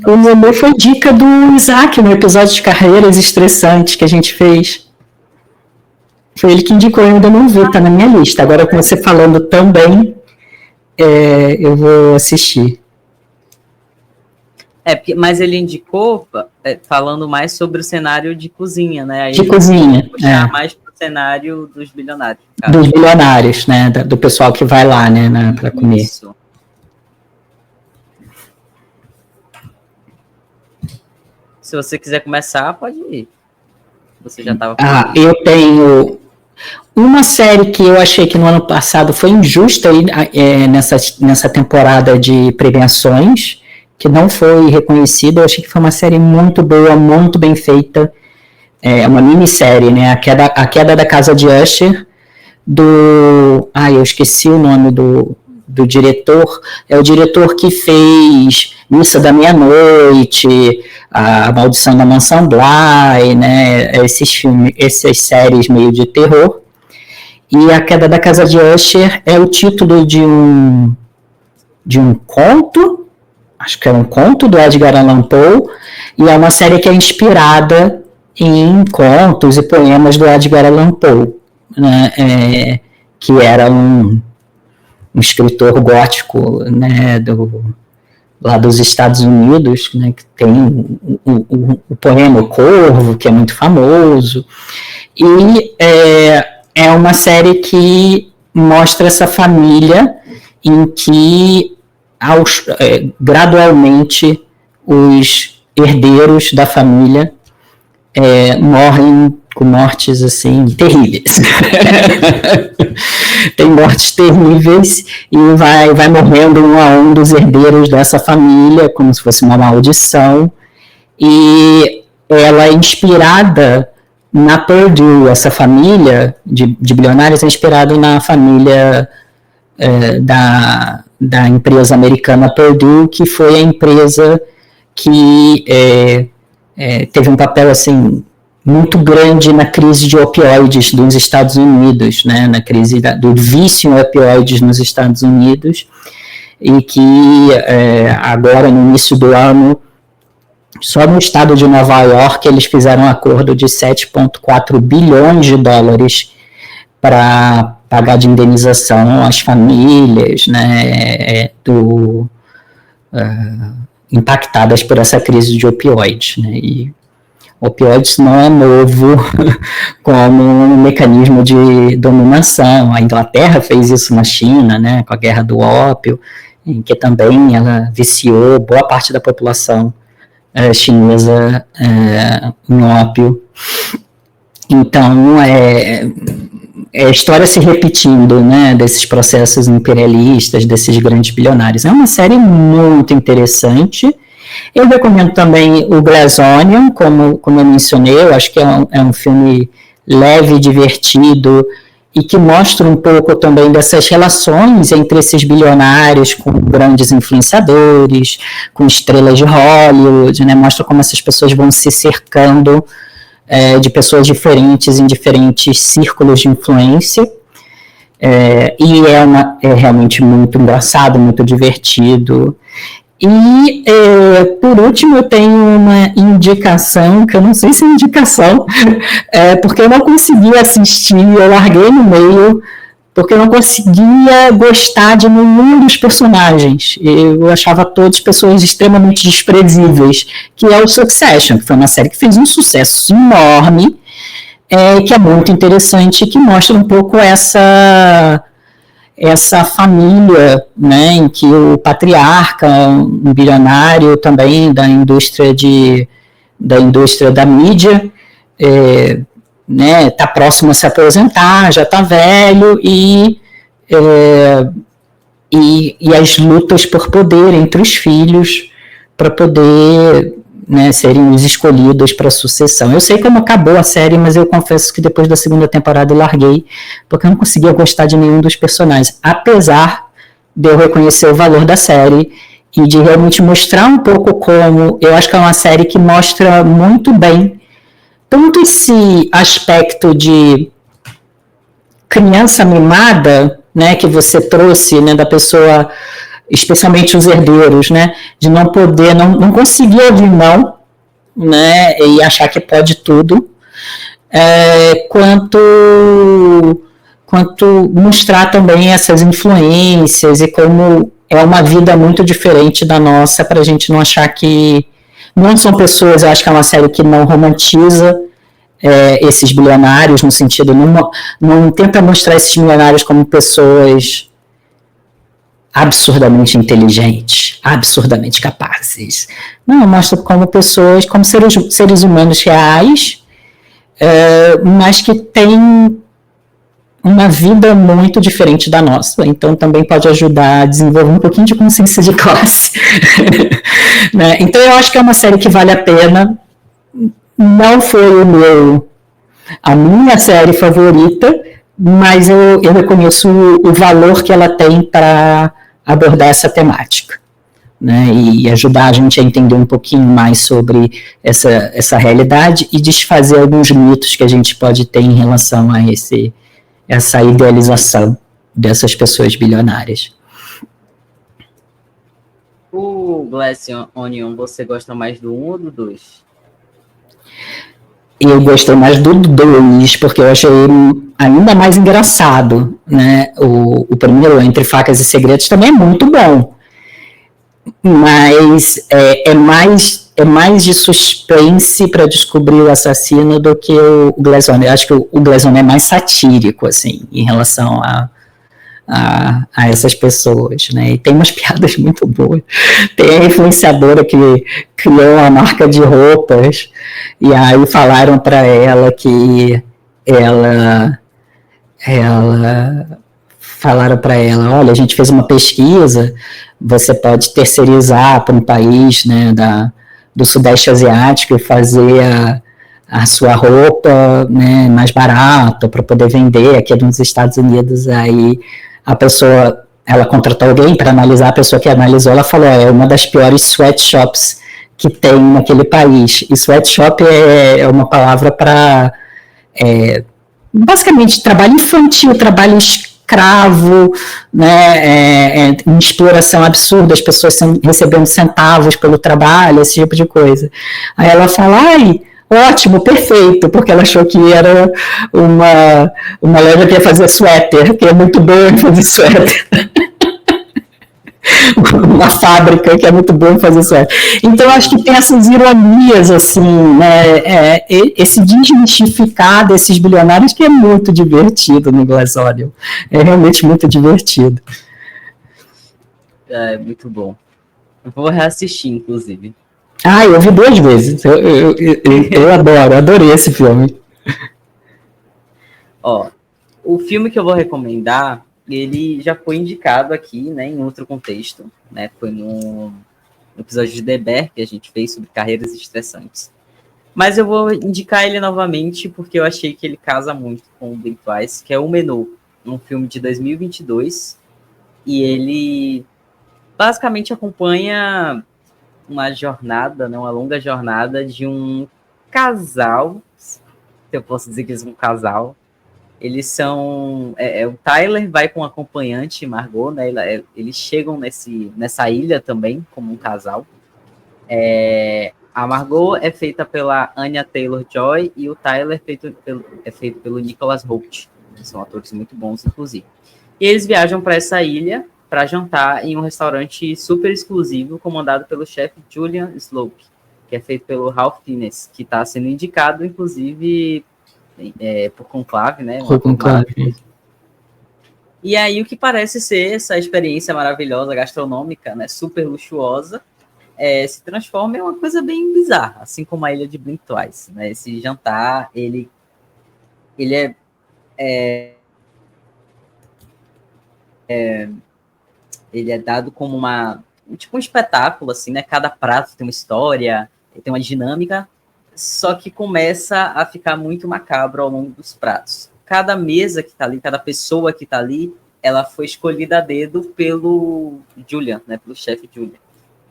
O Menu foi dica do Isaac no episódio de carreiras estressantes que a gente fez. Foi ele que indicou, eu ainda não vi, tá na minha lista. Agora com você falando também, eu vou assistir. Mas ele indicou falando mais sobre o cenário de cozinha, né? Aí de cozinha. Puxar mais pro cenário dos bilionários. Cara. Dos bilionários, né? Do pessoal que vai lá, né? Para comer. Isso. Se você quiser começar, pode ir. Você já estava... eu tenho uma série que eu achei que no ano passado foi injusta nessa temporada de premiações, que não foi reconhecida. Eu achei que foi uma série muito boa, muito bem feita. É uma minissérie, né? A Queda da Casa de Usher, eu esqueci o nome do diretor. É o diretor que fez Missa da Meia-Noite, A Maldição da Mansão Bly, né? Essas séries meio de terror. E A Queda da Casa de Usher é o título de um conto, acho que é um conto do Edgar Allan Poe, e é uma série que é inspirada em contos e poemas do Edgar Allan Poe, né? Que era um escritor gótico, né, lá dos Estados Unidos, né, que tem o poema O Corvo, que é muito famoso, e é uma série que mostra essa família em que gradualmente os herdeiros da família morrem com mortes assim terríveis. Tem mortes terríveis e vai morrendo um a um dos herdeiros dessa família, como se fosse uma maldição. E ela é inspirada na Purdue. Essa família de bilionários é inspirada na família da empresa americana Purdue, que foi a empresa que teve um papel assim muito grande na crise de opioides dos Estados Unidos, né, na crise do vício em opioides nos Estados Unidos, e que agora, no início do ano, só no estado de Nova York, eles fizeram um acordo de 7,4 bilhões de dólares para pagar de indenização às famílias, né, impactadas por essa crise de opioides, né, e opioides não é novo como um mecanismo de dominação. A Inglaterra fez isso na China, né, com a guerra do ópio, em que também ela viciou boa parte da população chinesa em ópio. Então, a história se repetindo, né, desses processos imperialistas, desses grandes bilionários. É uma série muito interessante Eu recomendo também o Glass Onion, como eu mencionei, eu acho que é um filme leve, divertido, e que mostra um pouco também dessas relações entre esses bilionários com grandes influenciadores, com estrelas de Hollywood, né? Mostra como essas pessoas vão se cercando de pessoas diferentes em diferentes círculos de influência. E é realmente muito engraçado, muito divertido. E, por último, eu tenho uma indicação, que eu não sei se é indicação, porque eu não conseguia assistir, eu larguei no meio, porque eu não conseguia gostar de nenhum dos personagens. Eu achava todos pessoas extremamente desprezíveis, que é o Succession, que foi uma série que fez um sucesso enorme, que é muito interessante, que mostra um pouco essa família, né, em que o patriarca, um bilionário também da indústria da mídia, né, está próximo a se aposentar, já está velho, e as lutas por poder entre os filhos para poder, né, serem os escolhidos para a sucessão. Eu sei como acabou a série, mas eu confesso que depois da segunda temporada eu larguei, porque eu não conseguia gostar de nenhum dos personagens, apesar de eu reconhecer o valor da série e de realmente mostrar um pouco como, eu acho que é uma série que mostra muito bem tanto esse aspecto de criança mimada, né, que você trouxe, né, da pessoa, especialmente os herdeiros, né, de não poder, não conseguir ouvir não, né, e achar que pode tudo, quanto mostrar também essas influências e como é uma vida muito diferente da nossa, para a gente não achar que não são pessoas. Eu acho que é uma série que não romantiza esses bilionários, no sentido, não tenta mostrar esses bilionários como pessoas absurdamente inteligentes, absurdamente capazes. Não, mostra como pessoas, como seres humanos reais, mas que têm uma vida muito diferente da nossa, então também pode ajudar a desenvolver um pouquinho de consciência de classe. Né? Então eu acho que é uma série que vale a pena. Não foi a minha série favorita, mas eu reconheço o valor que ela tem para abordar essa temática, né, e ajudar a gente a entender um pouquinho mais sobre essa realidade e desfazer alguns mitos que a gente pode ter em relação a essa idealização dessas pessoas bilionárias. O Glass Onion, você gosta mais do 1 ou do 2? Eu gostei mais do 2, porque eu achei ainda mais engraçado, né? O primeiro, Entre Facas e Segredos, também é muito bom, mas é mais de suspense para descobrir o assassino do que o Glass Onion. Eu acho que o Glass Onion é mais satírico, assim, em relação a essas pessoas, né? E tem umas piadas muito boas. Tem a influenciadora que criou uma marca de roupas, e aí falaram para ela que falaram para ela, olha, a gente fez uma pesquisa, você pode terceirizar para um país, né, do Sudeste Asiático e fazer a sua roupa, né, mais barata para poder vender aqui nos Estados Unidos. Aí a pessoa, ela contratou alguém para analisar, a pessoa que analisou, ela falou, é uma das piores sweatshops que tem naquele país. E sweatshop é uma palavra para, basicamente, trabalho infantil, trabalho escravo, né, exploração absurda, as pessoas recebendo centavos pelo trabalho, esse tipo de coisa. Aí ela fala, ótimo, perfeito, porque ela achou que era uma loja que ia fazer suéter, que é muito boa em fazer suéter. Uma fábrica que é muito boa em fazer suéter. Então, eu acho que tem essas ironias, assim, né, esse desmistificar desses bilionários que é muito divertido no Glass Onion. É realmente muito divertido. É muito bom. Eu vou reassistir, inclusive. Eu vi 2 vezes. Eu adorei esse filme. Ó, o filme que eu vou recomendar, ele já foi indicado aqui, né, em outro contexto, né, foi no no episódio de The Bear, que a gente fez sobre carreiras estressantes. Mas eu vou indicar ele novamente, porque eu achei que ele casa muito com o Blink Twice, que é o Menu, um filme de 2022, e ele basicamente acompanha uma jornada, né, uma longa jornada de um casal, se eu posso dizer que eles são um casal. Eles são... o Tyler vai com a acompanhante, Margot, né? Eles chegam nessa ilha também, como um casal. A Margot é feita pela Anya Taylor-Joy e o Tyler é feito pelo Nicholas Hoult. São atores muito bons, inclusive. E eles viajam para essa ilha para jantar em um restaurante super exclusivo, comandado pelo chefe Julian Slope, que é feito pelo Ralph Fiennes, que está sendo indicado, inclusive... por Conclave, né? Por Conclave. E aí o que parece ser essa experiência maravilhosa, gastronômica, né? Super luxuosa, se transforma em uma coisa bem bizarra, assim como a ilha de Blink Twice, né? Esse jantar, ele é dado como um espetáculo, assim, né? Cada prato tem uma história, tem uma dinâmica, só que começa a ficar muito macabro ao longo dos pratos. Cada mesa que está ali, cada pessoa que está ali, ela foi escolhida a dedo pelo Julian, né? Pelo chefe Julian,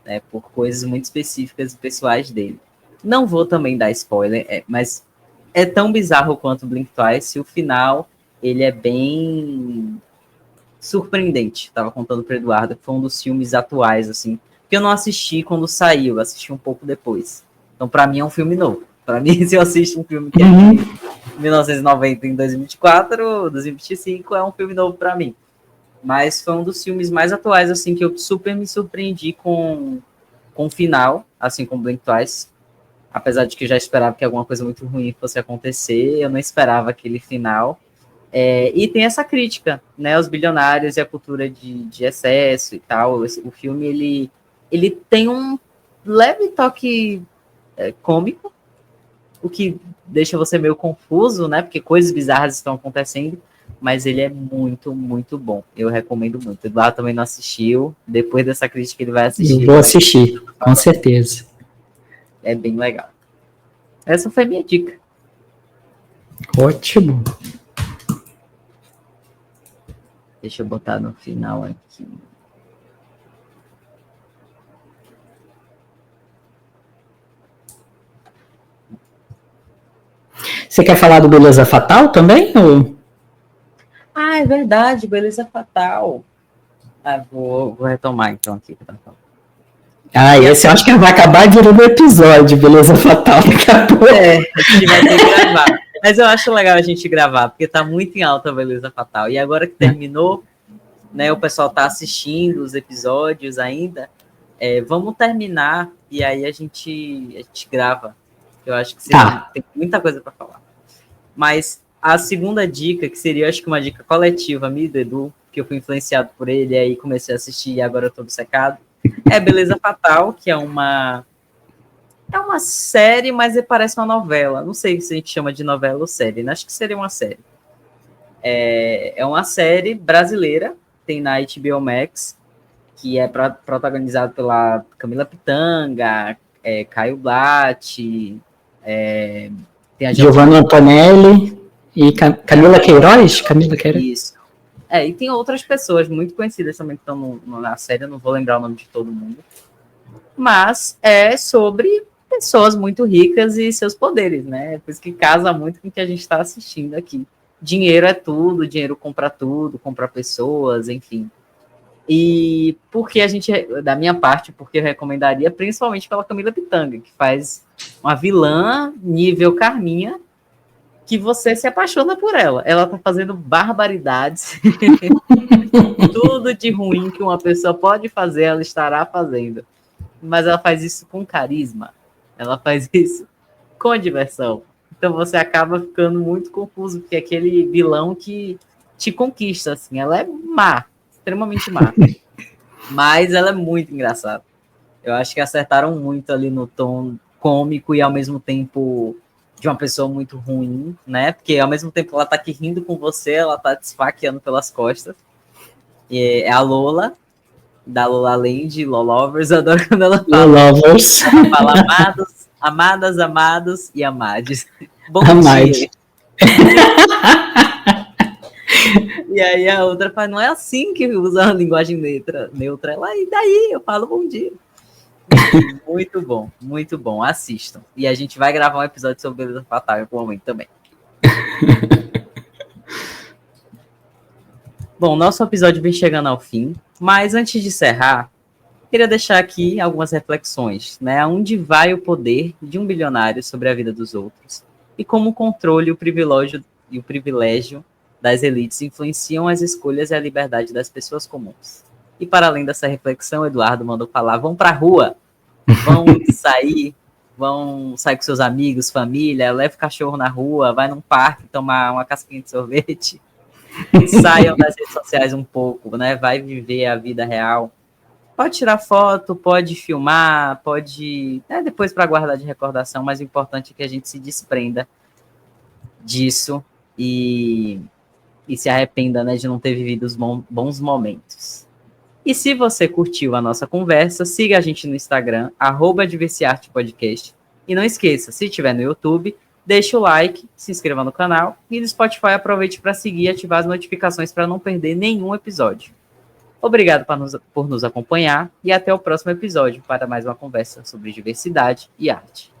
né? Por coisas muito específicas e pessoais dele. Não vou também dar spoiler, mas é tão bizarro quanto o Blink Twice, e o final, ele é bem surpreendente. Tava contando para Eduardo que foi um dos filmes atuais, assim, que eu não assisti quando saiu, assisti um pouco depois. Então, para mim, é um filme novo. Para mim, se eu assisto um filme que é de 1990 em 2024, 2025, é um filme novo para mim. Mas foi um dos filmes mais atuais, assim, que eu super me surpreendi com o final, assim como Blink Twice. Apesar de que eu já esperava que alguma coisa muito ruim fosse acontecer, eu não esperava aquele final. E tem essa crítica, né, aos bilionários e a cultura de excesso e tal. O filme, ele tem um leve toque cômico, o que deixa você meio confuso, né, porque coisas bizarras estão acontecendo, mas ele é muito, muito bom. Eu recomendo muito. O Eduardo também não assistiu, depois dessa crítica ele vai assistir. Eu vou assistir, com certeza. É bem legal. Essa foi a minha dica. Ótimo. Deixa eu botar no final aqui. Você quer falar do Beleza Fatal também? Ou... Ah, é verdade, Beleza Fatal. Vou retomar então aqui. Esse eu acho que vai acabar virando episódio, Beleza Fatal, daqui a pouco. A gente vai ter que gravar. Mas eu acho legal a gente gravar, porque tá muito em alta a Beleza Fatal. E agora que terminou, né, o pessoal tá assistindo os episódios ainda, vamos terminar e aí a gente grava. Eu acho que tem muita coisa para falar. Mas a segunda dica, que seria, acho que uma dica coletiva, minha do Edu, que eu fui influenciado por ele, e aí comecei a assistir e agora eu tô obcecado, é Beleza Fatal, que é uma série, mas parece uma novela. Não sei se a gente chama de novela ou série, né? Acho que seria uma série. É uma série brasileira, tem na HBO Max, que é protagonizado pela Camila Pitanga, Caio Blatt, tem a Giovanna Antonelli e Camila Queiroz? Isso. E tem outras pessoas muito conhecidas também que estão na série, eu não vou lembrar o nome de todo mundo. Mas é sobre pessoas muito ricas e seus poderes, né? Por isso que casa muito com o que a gente está assistindo aqui. Dinheiro é tudo, dinheiro compra tudo, compra pessoas, enfim. E porque da minha parte, porque eu recomendaria, principalmente pela Camila Pitanga, que faz uma vilã nível Carminha, que você se apaixona por ela. Ela tá fazendo barbaridades. Tudo de ruim que uma pessoa pode fazer, ela estará fazendo. Mas ela faz isso com carisma. Ela faz isso com diversão. Então você acaba ficando muito confuso, porque é aquele vilão que te conquista, assim. Ela é má, extremamente má. Mas ela é muito engraçada. Eu acho que acertaram muito ali no tom cômico e ao mesmo tempo de uma pessoa muito ruim, né? Porque ao mesmo tempo que ela tá aqui rindo com você, ela tá te esfaqueando pelas costas. É a Lola. da Lola Land, Lolovers, eu adoro quando ela Lolovers. Ela fala amados, amadas, amados e amades. Bom Amades. dia. E aí a outra fala, não é assim que usa a linguagem neutra. Ela, e daí? Eu falo bom dia. Muito bom. Assistam. E a gente vai gravar um episódio sobre Beleza Fatal em algum momento também. Bom, nosso episódio vem chegando ao fim, mas antes de encerrar, queria deixar aqui algumas reflexões, né? Onde vai o poder de um bilionário sobre a vida dos outros? E como o controle e o privilégio das elites influenciam as escolhas e a liberdade das pessoas comuns? E para além dessa reflexão, Eduardo mandou falar, vão para a rua, vão sair com seus amigos, família, leva o cachorro na rua, vai num parque tomar uma casquinha de sorvete, saiam das redes sociais um pouco, né? Vai viver a vida real. Pode tirar foto, pode filmar, pode... depois para guardar de recordação, mas o importante é que a gente se desprenda disso e se arrependa, né, de não ter vivido os bons momentos. E se você curtiu a nossa conversa, siga a gente no Instagram, @Diversiarte-podcast. E não esqueça, se estiver no YouTube, deixe o like, se inscreva no canal e no Spotify aproveite para seguir e ativar as notificações para não perder nenhum episódio. Obrigado por nos acompanhar e até o próximo episódio para mais uma conversa sobre diversidade e arte.